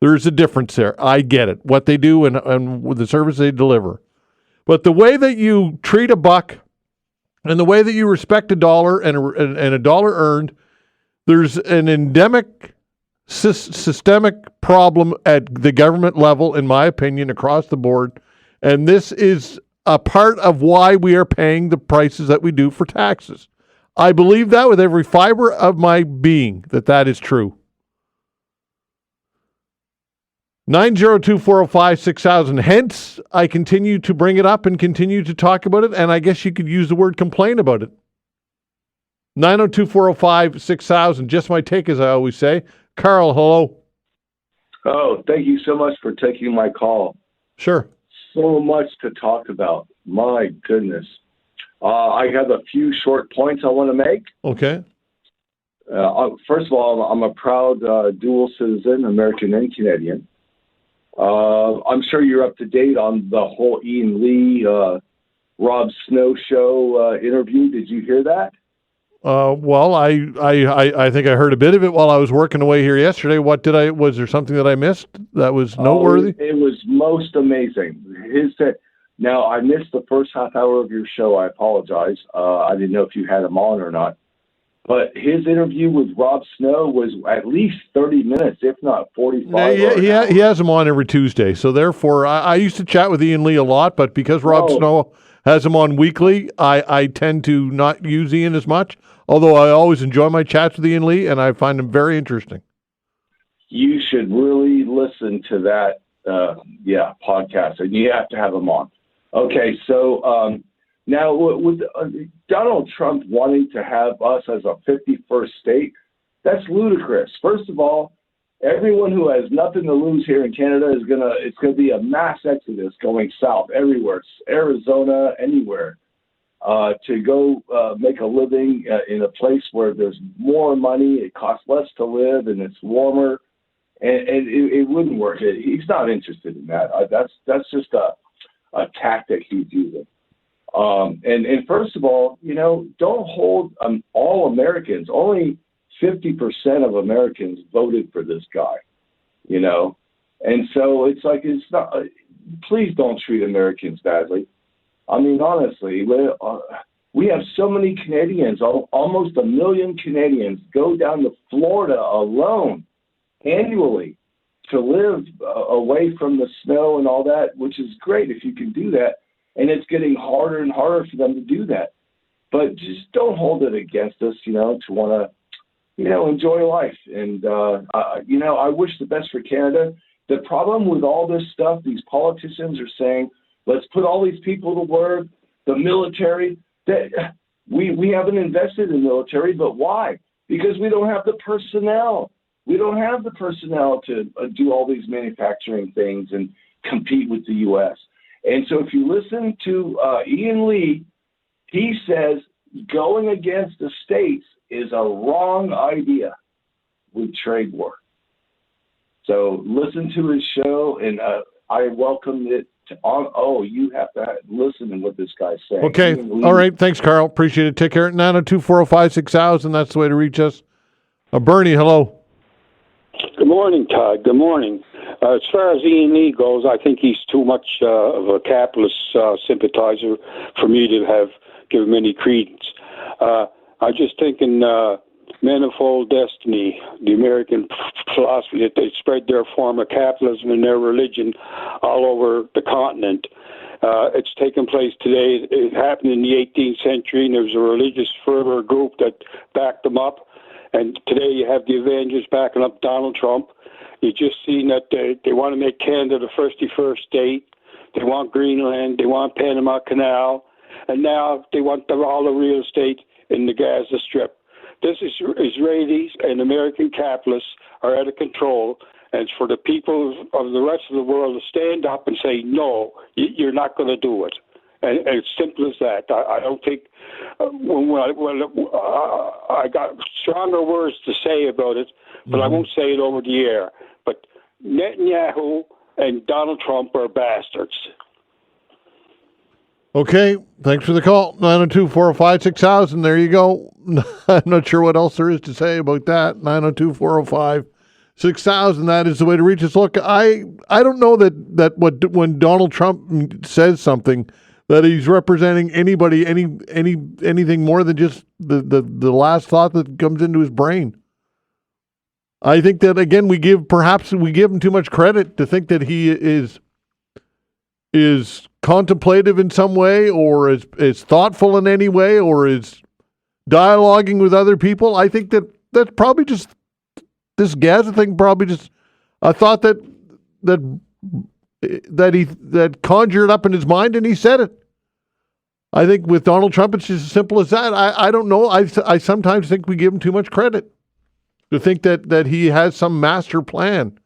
There's a difference there. I get it, what they do and the service they deliver. But the way that you treat a buck and the way that you respect a dollar and a dollar earned, there's an endemic systemic problem at the government level, in my opinion, across the board. And this is a part of why we are paying the prices that we do for taxes. I believe that with every fiber of my being, that is true. 902-405-6000. Hence, I continue to bring it up and continue to talk about it, and I guess you could use the word complain about it. 902-405-6000. Just my take, as I always say. Carl, hello.
Oh, thank you so much for taking my call.
Sure.
So much to talk about. My goodness. I have a few short points I want to make.
Okay.
First of all, I'm a proud dual citizen, American and Canadian. I'm sure you're up to date on the whole Ian Lee, Rob Snow show interview. Did you hear that?
Well, I think I heard a bit of it while I was working away here yesterday. Was there something that I missed that was noteworthy?
It was most amazing. Now, I missed the first half hour of your show. I apologize. I didn't know if you had him on or not. But his interview with Rob Snow was at least 30 minutes, if not 45.
Yeah, he has him on every Tuesday. So therefore, I used to chat with Ian Lee a lot, but because Rob Snow has him on weekly, I tend to not use Ian as much, although I always enjoy my chats with Ian Lee, and I find him very interesting.
You should really listen to that, podcast, and you have to have him on. Okay, so now with Donald Trump wanting to have us as a 51st state, that's ludicrous. First of all, everyone who has nothing to lose here in Canada it's gonna be a mass exodus going south everywhere, Arizona, anywhere, to go make a living in a place where there's more money, it costs less to live, and it's warmer, and it wouldn't work. He's not interested in that. That's just a tactic he's using. And first of all, don't hold all Americans. Only 50% of Americans voted for this guy, and so it's not. Please don't treat Americans badly. I mean, honestly, we have so many Canadians, almost 1 million Canadians, go down to Florida alone annually to live away from the snow and all that, which is great if you can do that. And it's getting harder and harder for them to do that. But just don't hold it against us, to want to, enjoy life. And, I wish the best for Canada. The problem with all this stuff, these politicians are saying, let's put all these people to work, the military. We haven't invested in military, but why? Because we don't have the personnel. We don't have the personnel to do all these manufacturing things and compete with the U.S. And so if you listen to Ian Lee, he says going against the states is a wrong idea with trade war. So listen to his show, and I welcome it you have to listen to what this guy's saying.
Okay. All right. Thanks, Carl. Appreciate it. Take care. 902-405-6000. That's the way to reach us. Bernie, hello.
Good morning, Todd. Good morning. As far as Ian Lee goes, I think he's too much of a capitalist sympathizer for me to have given him any credence. I'm just thinking manifold destiny, the American philosophy that they spread their form of capitalism and their religion all over the continent. It's taken place today. It happened in the 18th century, and there was a religious fervor group that backed them up. And today you have the Avengers backing up Donald Trump. You've just seen that they want to make Canada the 51st state. They want Greenland. They want Panama Canal. and now they want all the real estate in the Gaza Strip. This is Israelis and American capitalists are out of control, and it's for the people of the rest of the world to stand up and say, no, you're not going to do it. And it's simple as that. I don't think I got stronger words to say about it, but I won't say it over the air. But Netanyahu and Donald Trump are bastards.
Okay, thanks for the call. 902-405-6000. There you go. I'm not sure what else there is to say about that. 902-405-6000. That is the way to reach us. Look, I don't know that when Donald Trump says something that he's representing anybody, anything more than just the last thought that comes into his brain. I think that, again, we give him too much credit to think that he is contemplative in some way, or is thoughtful in any way, or is dialoguing with other people. I think that's probably just this Gaza thing. Probably just a thought that conjured up in his mind, and he said it. I think with Donald Trump, it's just as simple as that. I don't know. I sometimes think we give him too much credit to think that he has some master plan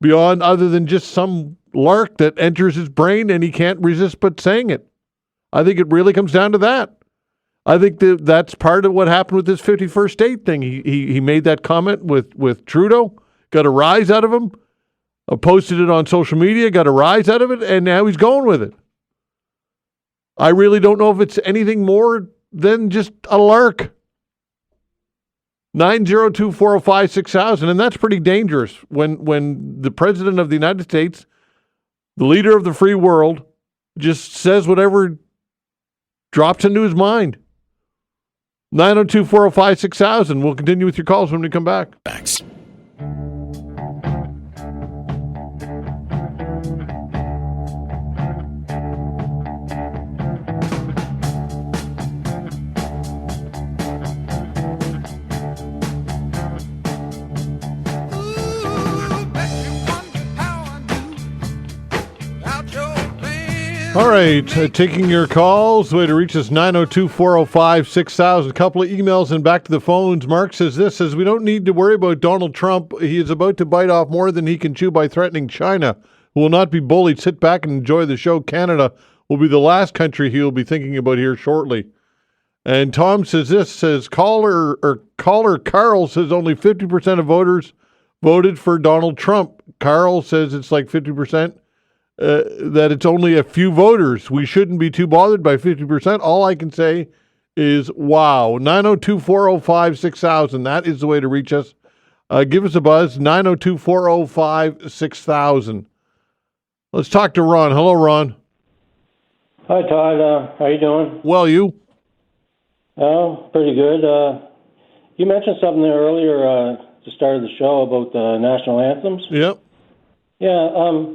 beyond other than just some lark that enters his brain and he can't resist but saying it. I think it really comes down to that. I think that's part of what happened with this 51st state thing. He made that comment with Trudeau, got a rise out of him, posted it on social media, got a rise out of it, and now he's going with it. I really don't know if it's anything more than just a lark. 902-405-6000, and that's pretty dangerous when the President of the United States, the leader of the free world, just says whatever drops into his mind. 902-405-6000. We'll continue with your calls when we come back.
Thanks.
All right, taking your calls. The way to reach us, 902-405-6000. A couple of emails and back to the phones. Mark says we don't need to worry about Donald Trump. He is about to bite off more than he can chew by threatening China, who will not be bullied. Sit back and enjoy the show. Canada will be the last country he will be thinking about here shortly. And Tom says caller Carl says only 50% of voters voted for Donald Trump. Carl says it's like 50%. That it's only a few voters. We shouldn't be too bothered by 50%. All I can say is, wow. 902-405-6000. That is the way to reach us. Give us a buzz, 902-405-6000. Let's talk to Ron. Hello, Ron.
Hi, Todd. How you doing?
Well, you?
Oh, pretty good. You mentioned something there earlier at the start of the show about the national anthems.
Yep.
Yeah,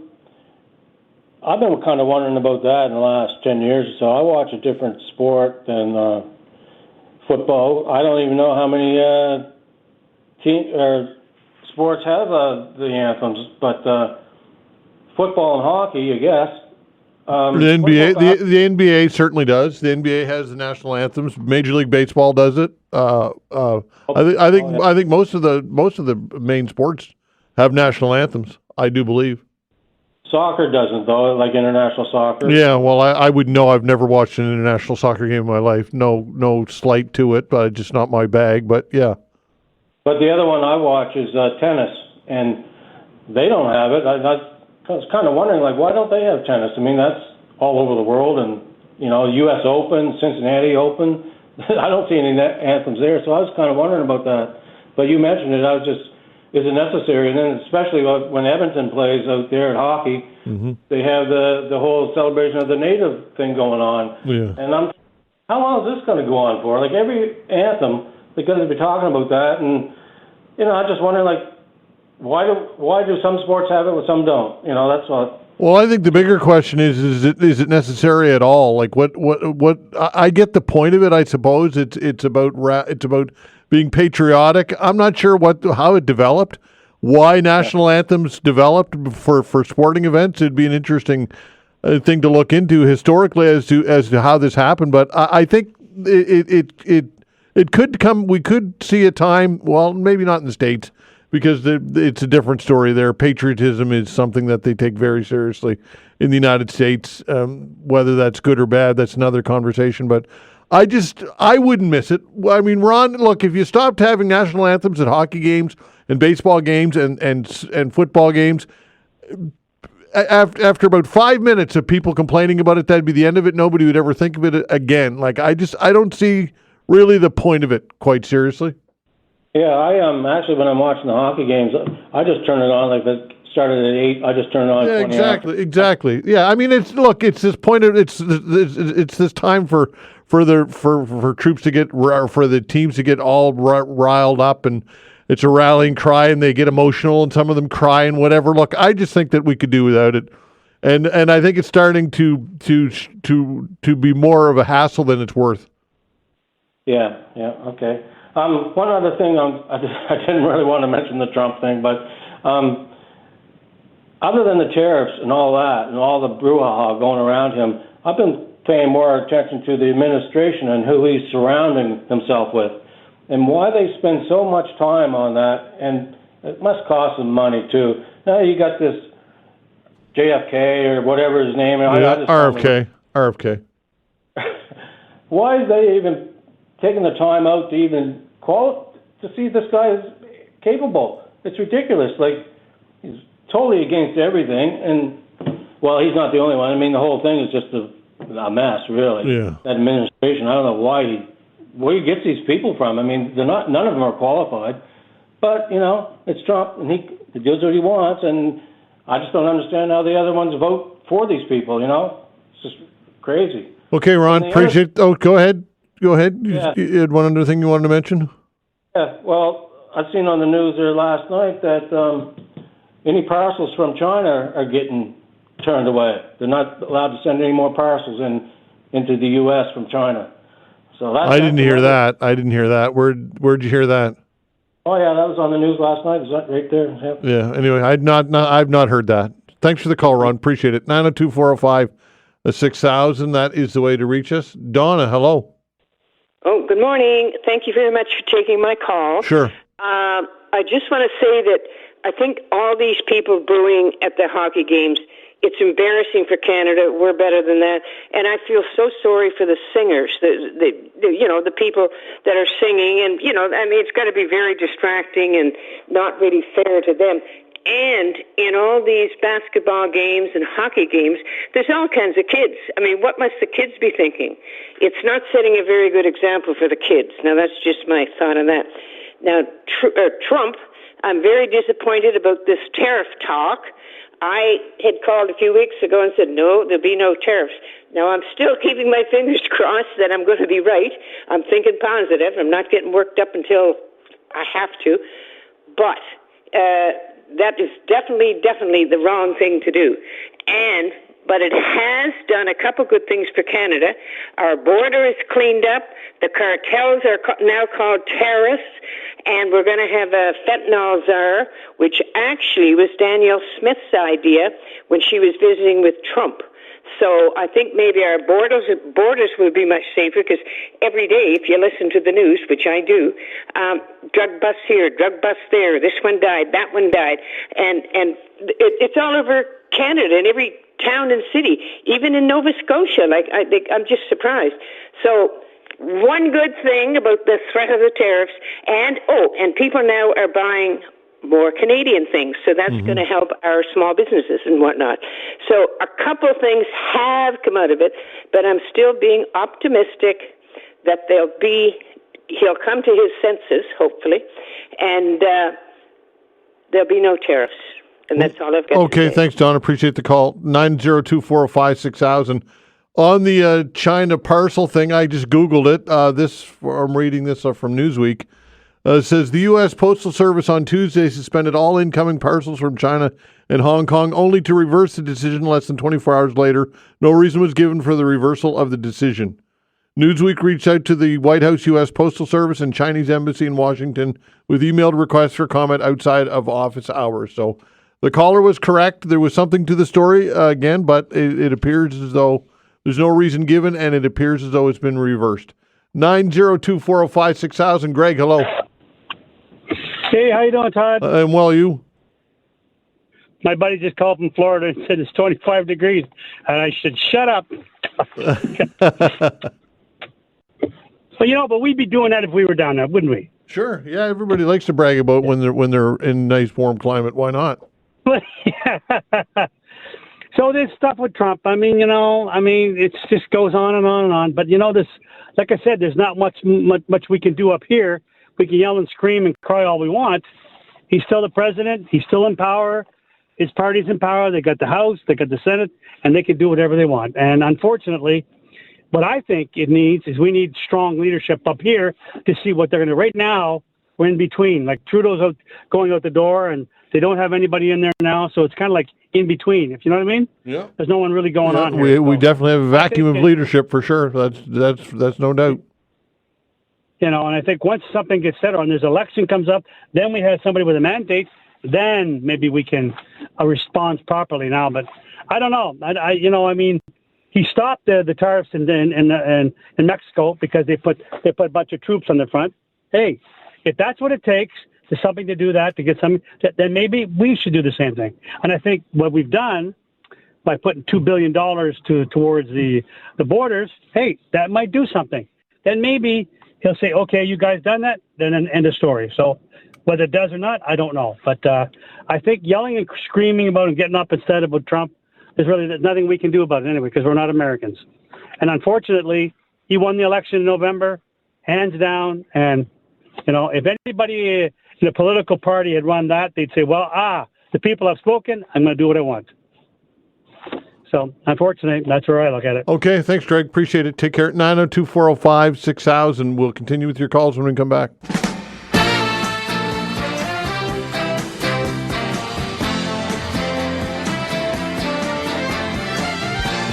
I've been kind of wondering about that in the last 10 years or so. I watch a different sport than football. I don't even know how many sports have the anthems, but football and hockey, I guess.
The NBA certainly does. The NBA has the national anthems. Major League Baseball does it. I think most of the main sports have national anthems. I do believe.
Soccer doesn't, though, like international soccer.
Yeah, well, I would know. I've never watched an international soccer game in my life. No slight to it, but it's just not my bag. But yeah.
But the other one I watch is tennis, and they don't have it. I was kind of wondering, like, why don't they have tennis? I mean, that's all over the world, and U.S. Open, Cincinnati Open. I don't see any anthems there, so I was kind of wondering about that. But you mentioned it. I was just. Is it necessary? And then especially when Edmonton plays out there at hockey, they have the whole celebration of the native thing going on.
Yeah.
And how long is this going to go on for? Like every anthem, they're going to be talking about that. And, I just wonder, like, why do some sports have it but some don't? That's what.
Well, I think the bigger question is it necessary at all? Like what I get the point of it, I suppose. It's about being patriotic. I'm not sure how it developed, why national anthems developed for sporting events. It'd be an interesting thing to look into historically as to how this happened. But I think it could come. We could see a time. Well, maybe not in the States, because it's a different story there. Patriotism is something that they take very seriously in the United States. Whether that's good or bad, that's another conversation. But I wouldn't miss it. I mean, Ron, look, if you stopped having national anthems at hockey games and baseball games and football games, after about 5 minutes of people complaining about it, that'd be the end of it. Nobody would ever think of it again. Like, I don't see really the point of it, quite seriously.
Yeah, I actually, when I'm watching the hockey games, I just turn it on. Like, it started at 8, I just turn it on.
Yeah, exactly. Yeah, I mean, it's this point of it's this time for troops to get, for the teams to get all riled up, and it's a rallying cry, and they get emotional, and some of them cry and whatever. Look, I just think that we could do without it, and I think it's starting to be more of a hassle than it's worth.
Yeah, okay. One other thing, I didn't really want to mention the Trump thing, but other than the tariffs and all that and all the brouhaha going around him, I've been paying more attention to the administration and who he's surrounding himself with and why they spend so much time on that, and it must cost them money too. Now you got this JFK or whatever his name is.
Yeah, RFK.
Why is they even taking the time out to even call to see if this guy is capable? It's ridiculous. Like, he's totally against everything, and well, he's not the only one. I mean, the whole thing is just a mess, really. Yeah. That administration. I don't know where he gets these people from. I mean, none of them are qualified. But it's Trump, and he does what he wants, and I just don't understand how the other ones vote for these people. It's just crazy.
Okay, Ron, appreciate. Go ahead. Go ahead. Yeah. You had one other thing you wanted to mention?
Yeah, well, I've seen on the news there last night that any parcels from China are getting turned away. They're not allowed to send any more parcels into the U.S. from China. So I didn't hear that.
Where'd you hear that?
Oh yeah, that was on the news last night. Is that right there? Yep.
Yeah. Anyway, I've not heard that. Thanks for the call, Ron. Appreciate it. 902-405-6000. That is the way to reach us. Donna, hello.
Oh, good morning. Thank you very much for taking my call.
Sure.
I just want to say that I think all these people booing at the hockey games, it's embarrassing for Canada. We're better than that. And I feel so sorry for the singers, the people that are singing. And, it's got to be very distracting and not really fair to them. And in all these basketball games and hockey games, there's all kinds of kids. I mean, what must the kids be thinking? It's not setting a very good example for the kids. Now, that's just my thought on that. Now, Trump, I'm very disappointed about this tariff talk. I had called a few weeks ago and said, no, there'll be no tariffs. Now, I'm still keeping my fingers crossed that I'm going to be right. I'm thinking positive. I'm not getting worked up until I have to. But that is definitely the wrong thing to do. But it has done a couple good things for Canada. Our border is cleaned up. The cartels are now called terrorists. And we're going to have a fentanyl czar, which actually was Danielle Smith's idea when she was visiting with Trump. So I think maybe our borders will be much safer, because every day, if you listen to the news, which I do, drug bust here, drug bust there, this one died, that one died. And it's all over Canada, in every town and city, even in Nova Scotia. I'm just surprised. So one good thing about the threat of the tariffs, and people now are buying more Canadian things, so that's going to help our small businesses and whatnot. So a couple of things have come out of it, but I'm still being optimistic that he'll come to his senses, hopefully, and there'll be no tariffs. And that's all I've got to say.
Okay, thanks, Don. Appreciate the call. 902-405-6000. On the China parcel thing, I just Googled it. I'm reading this from Newsweek. It says the U.S. Postal Service on Tuesday suspended all incoming parcels from China and Hong Kong, only to reverse the decision less than 24 hours later. No reason was given for the reversal of the decision. Newsweek reached out to the White House U.S. Postal Service and Chinese Embassy in Washington with emailed requests for comment outside of office hours. So The caller was correct. There was something to the story again, but it appears as though there's no reason given, and it appears as though it's been reversed. 902-405-6000. Greg, hello.
Hey, how you doing, Todd?
I'm well, you?
My buddy just called from Florida and said it's 25 degrees, and I should shut up. But we'd be doing that if we were down there, wouldn't we?
Sure. Yeah, everybody likes to brag about when they're in nice warm climate. Why not?
So this stuff with Trump, it just goes on and on and on. But this, like I said, there's not much we can do up here. We can yell and scream and cry all we want. He's still the president. He's still in power. His party's in power. They got the House, they got the Senate, and they can do whatever they want. And unfortunately, what I think it needs is we need strong leadership up here to see what they're going to. Right now, we're in between. Like Trudeau's going out the door, and they don't have anybody in there now, so it's kind of like in between. If you know what I mean?
Yeah.
There's no one really going on here.
We definitely have a vacuum of leadership for sure. That's no doubt.
And I think once something gets settled and this election comes up, then we have somebody with a mandate. Then maybe we can respond properly now. But I don't know. He stopped the tariffs in Mexico because they put a bunch of troops on the front. Hey, if that's what it takes to something to do that, to get something, then maybe we should do the same thing. And I think what we've done by putting $2 billion towards the borders, hey, that might do something. Then maybe he'll say, okay, you guys done that, then end of story. So whether it does or not, I don't know. But I think yelling and screaming about and getting up instead about Trump, there's nothing we can do about it anyway, because we're not Americans. And unfortunately, he won the election in November, hands down. And, if anybody in a political party had run that, they'd say, well, the people have spoken, I'm going to do what I want. So, unfortunately, that's where I look at it.
Okay, thanks, Greg. Appreciate it. Take care. 902-405-6000. We'll continue with your calls when we come back.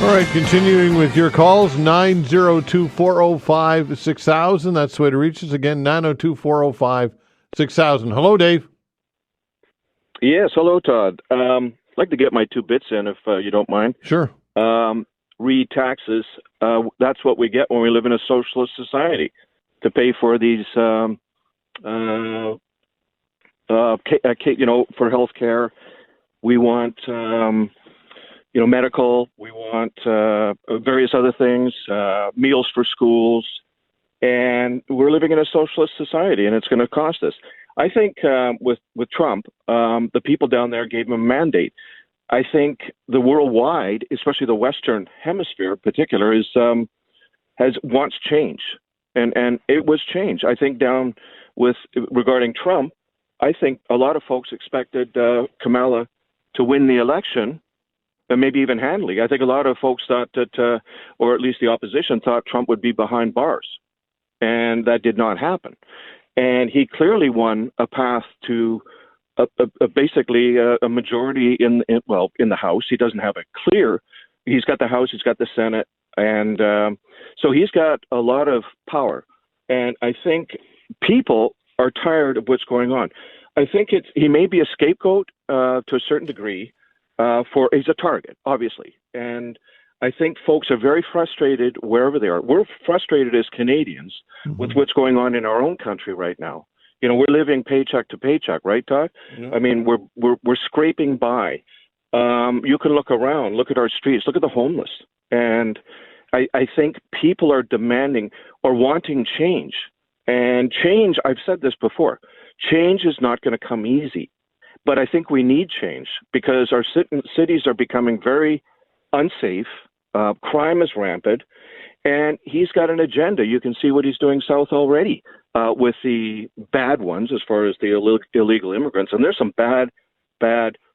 All right, continuing with your calls, 902-405-6000. That's the way to reach us. Again, 902-405-6000. Hello, Dave.
Yes, hello, Todd. I'd like to get my 2 bits in, if you don't mind.
Sure.
Re-taxes, that's what we get when we live in a socialist society, to pay for these, for health care. We want... medical, we want various other things, meals for schools, and we're living in a socialist society, and it's going to cost us. I think with Trump, the people down there gave him a mandate. I think the worldwide, especially the Western Hemisphere in particular, wants change, and it was change. I think regarding Trump, I think a lot of folks expected Kamala to win the election. And maybe even handily. I think a lot of folks thought that, or at least the opposition thought Trump would be behind bars. And that did not happen. And he clearly won a path to basically a majority in the House. He doesn't have he's got the House, he's got the Senate. And so he's got a lot of power. And I think people are tired of what's going on. I think he may be a scapegoat to a certain degree. He's a target, obviously. And I think folks are very frustrated wherever they are. We're frustrated as Canadians with what's going on in our own country right now. We're living paycheck to paycheck, right, Todd? Yeah. I mean, we're scraping by. You can look around, look at our streets, look at the homeless. And I think people are demanding or wanting change. And change, I've said this before, change is not going to come easy. But I think we need change because our cities are becoming very unsafe. Crime is rampant. And he's got an agenda. You can see what he's doing south already with the bad ones as far as the illegal immigrants. And there's some bad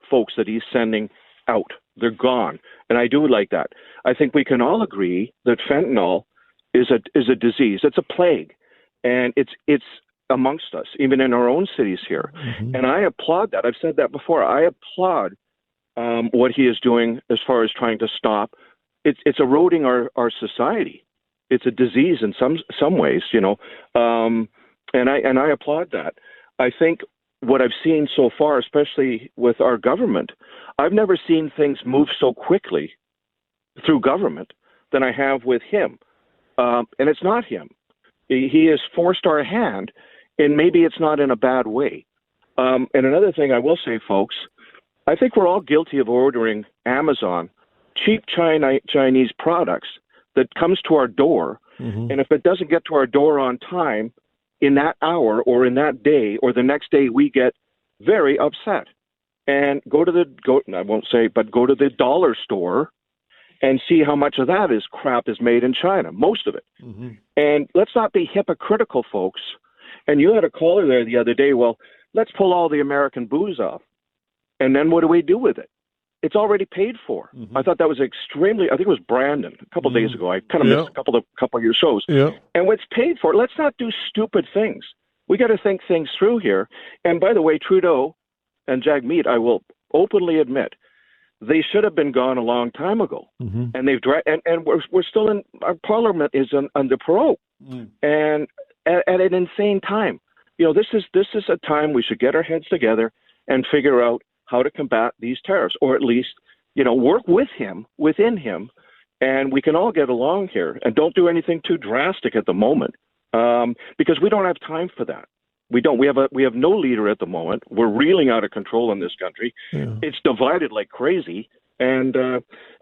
folks that he's sending out. They're gone. And I do like that. I think we can all agree that fentanyl is a disease. It's a plague. And it's amongst us, even in our own cities here. Mm-hmm. And I applaud that. I've said that before. I applaud what he is doing as far as trying to stop. It's eroding our society. It's a disease in some ways, and I applaud that. I think what I've seen so far, especially with our government, I've never seen things move so quickly through government than I have with him. And it's not him. He has forced our hand, and maybe it's not in a bad way. And another thing I will say, folks, I think we're all guilty of ordering Amazon cheap Chinese products that comes to our door. Mm-hmm. And if it doesn't get to our door on time in that hour or in that day or the next day, we get very upset. And go to the dollar store and see how much of that crap is made in China, most of it. Mm-hmm. And let's not be hypocritical, folks. And you had a caller there the other day, well, let's pull all the American booze off. And then what do we do with it? It's already paid for. Mm-hmm. I thought that was I think it was Brandon a couple of days ago. I kind of missed a couple of your shows. Yeah. And what's paid for, let's not do stupid things. We got to think things through here. And by the way, Trudeau and Jagmeet, I will openly admit, they should have been gone a long time ago. Mm-hmm. And they've and we're still in, our parliament is under parole. Mm. And at an insane time. This is a time we should get our heads together and figure out how to combat these tariffs, or at least, work within him, and we can all get along here and don't do anything too drastic at the moment, because we don't have time for that. We don't. We have no leader at the moment. We're reeling out of control in this country. Yeah. It's divided like crazy. And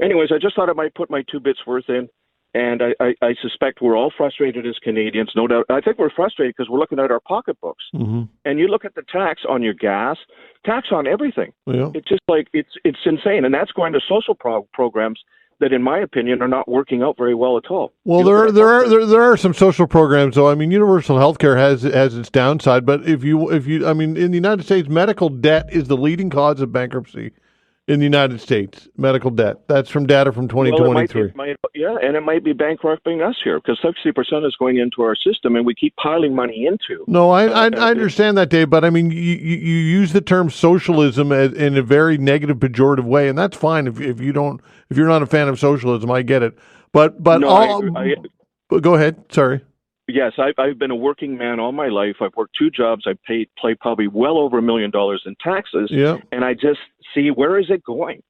anyways, I just thought I might put my 2 bits worth in. And I suspect we're all frustrated as Canadians, no doubt. I think we're frustrated because we're looking at our pocketbooks. Mm-hmm. And you look at the tax on your gas, tax on everything. Yeah. It's just like, it's insane. And that's going to social programs that, in my opinion, are not working out very well at all.
Well, there are some social programs, though. I mean, universal health care has its downside. But if you, I mean, in the United States, medical debt is the leading cause of bankruptcy. In the United States, medical debt. That's from data from 2023.
Well, and it might be bankrupting us here because 60% is going into our system, and we keep piling money into.
No, I understand that, Dave, but I mean, you use the term socialism in a very negative, pejorative way, and that's fine if you're not a fan of socialism. I get it, but no, go ahead. Sorry.
Yes, I've been a working man all my life. I've worked 2 jobs. I've paid probably well over $1 million in taxes. Yeah. And I just see, where is it going?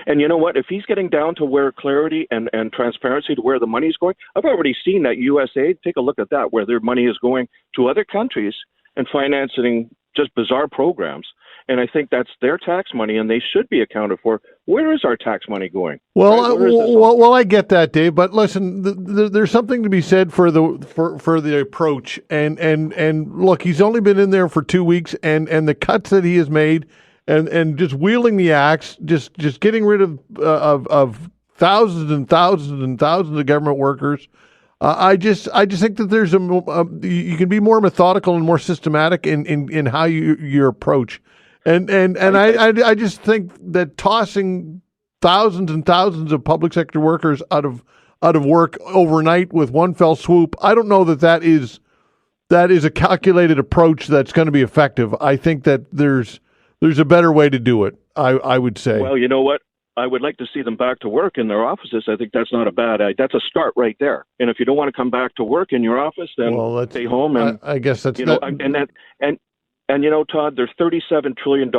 And you know what? If he's getting down to where clarity and transparency to where the money is going, I've already seen that USAID. Take a look at that, where their money is going to other countries and financing just bizarre programs. And I think that's their tax money, and they should be accounted for. Where is our tax money going?
Well, I get that, Dave. But listen, there's something to be said for the approach. And look, he's only been in there for 2 weeks, and the cuts that he has made, and just wielding the axe, just getting rid of thousands and thousands and thousands of government workers. I just think that there's you can be more methodical and more systematic in how your approach. And I just think that tossing thousands and thousands of public sector workers out of work overnight with one fell swoop, I don't know that is a calculated approach that's going to be effective. I think that there's a better way to do it. I would say.
Well, you know what? I would like to see them back to work in their offices. I think that's not a bad idea. That's a start right there. And if you don't want to come back to work in your office, then stay home. And
I guess that's
And Todd, there's $37 trillion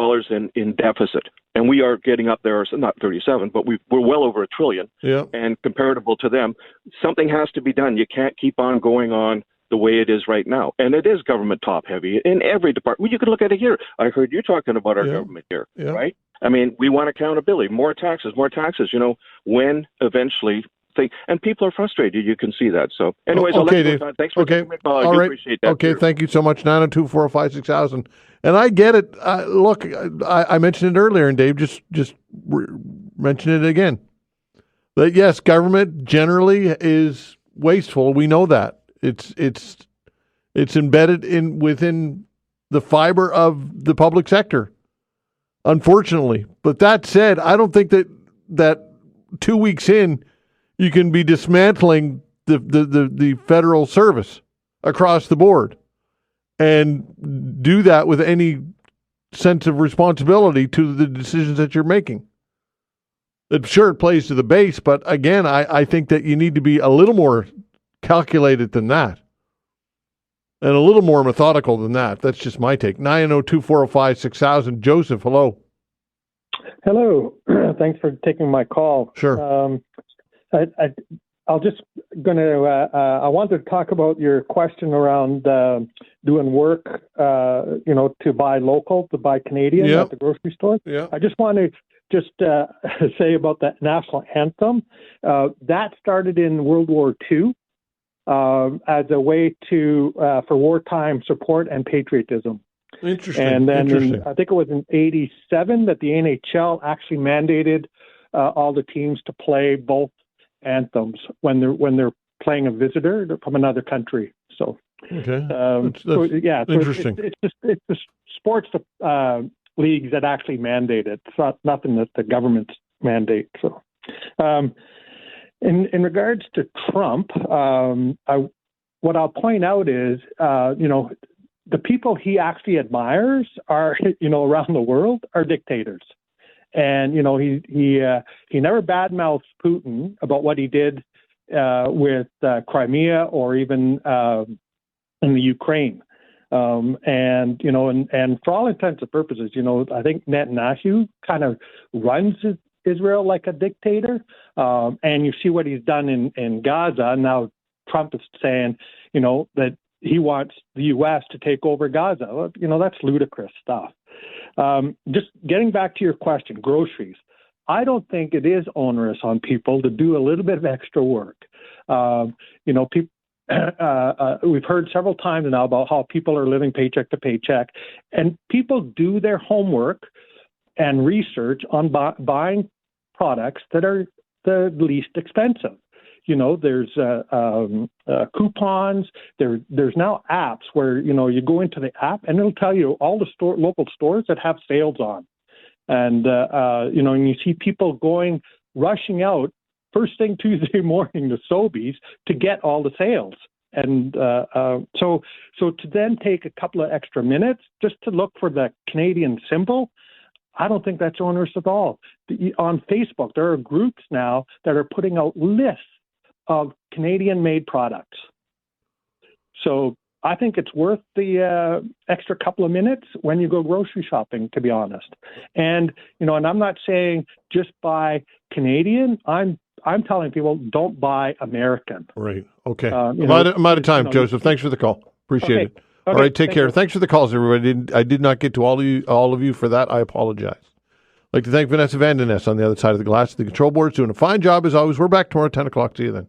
in deficit, and we are getting up there. Not 37, but we're well over $1 trillion. Yeah. And comparable to them, something has to be done. You can't keep on going on the way it is right now, and it is government top heavy in every department. Well, you could look at it here. I heard you talking about our government here, right? I mean, we want accountability, more taxes. When eventually. And people are frustrated. You can see that. So, anyways,
okay, Dave.
Thanks for taking my call. I
do
appreciate that.
Okay, thank you so much. 902-405-6000. And I get it. Look, I mentioned it earlier, and Dave just mention it again. That yes, government generally is wasteful. We know that. It's embedded within the fiber of the public sector, unfortunately. But that said, I don't think that 2 weeks in, you can be dismantling the federal service across the board and do that with any sense of responsibility to the decisions that you're making. Sure, it plays to the base, but again, I think that you need to be a little more calculated than that. and a little more methodical than that. That's just my take. 902-405-6000. Joseph, hello.
Hello. Thanks for taking my call.
Sure.
I wanted to talk about your question around doing work, to buy local, to buy Canadian at the grocery store.
Yeah.
I just want to say about the national anthem. That started in World War II as a way for wartime support and patriotism.
Interesting.
And then I think it was in '87 that the NHL actually mandated all the teams to play both anthems when they're playing a visitor from another country. So,
okay,
that's
interesting.
It's the sports leagues that actually mandate it. It's not nothing that the governments mandate. So, in regards to Trump, what I'll point out is, the people he actually admires are, around the world are dictators. And, he never badmouths Putin about what he did with Crimea or even in the Ukraine. And for all intents and purposes, I think Netanyahu kind of runs Israel like a dictator. And you see what he's done in Gaza. Now Trump is saying, that he wants the U.S. to take over Gaza. Well, that's ludicrous stuff. Just getting back to your question, groceries. I don't think it is onerous on people to do a little bit of extra work. We've heard several times now about how people are living paycheck to paycheck, and people do their homework and research on buying products that are the least expensive. There's coupons. There's now apps where, you go into the app and it'll tell you all the local stores that have sales on. And, and you see people rushing out first thing Tuesday morning to Sobeys to get all the sales. And so to then take a couple of extra minutes just to look for the Canadian symbol, I don't think that's onerous at all. On Facebook, there are groups now that are putting out lists of Canadian-made products. So I think it's worth the extra couple of minutes when you go grocery shopping, to be honest. And, and I'm not saying just buy Canadian. I'm telling people don't buy American.
Right. Okay. I'm out of time, Joseph. Thanks for the call. Appreciate it. All right. Take care. Thanks for the calls, everybody. I did not get to all of you for that. I apologize. I'd like to thank Vanessa Van Den Ness on the other side of the glass. The control board is doing a fine job as always. We're back tomorrow at 10 o'clock. See you then.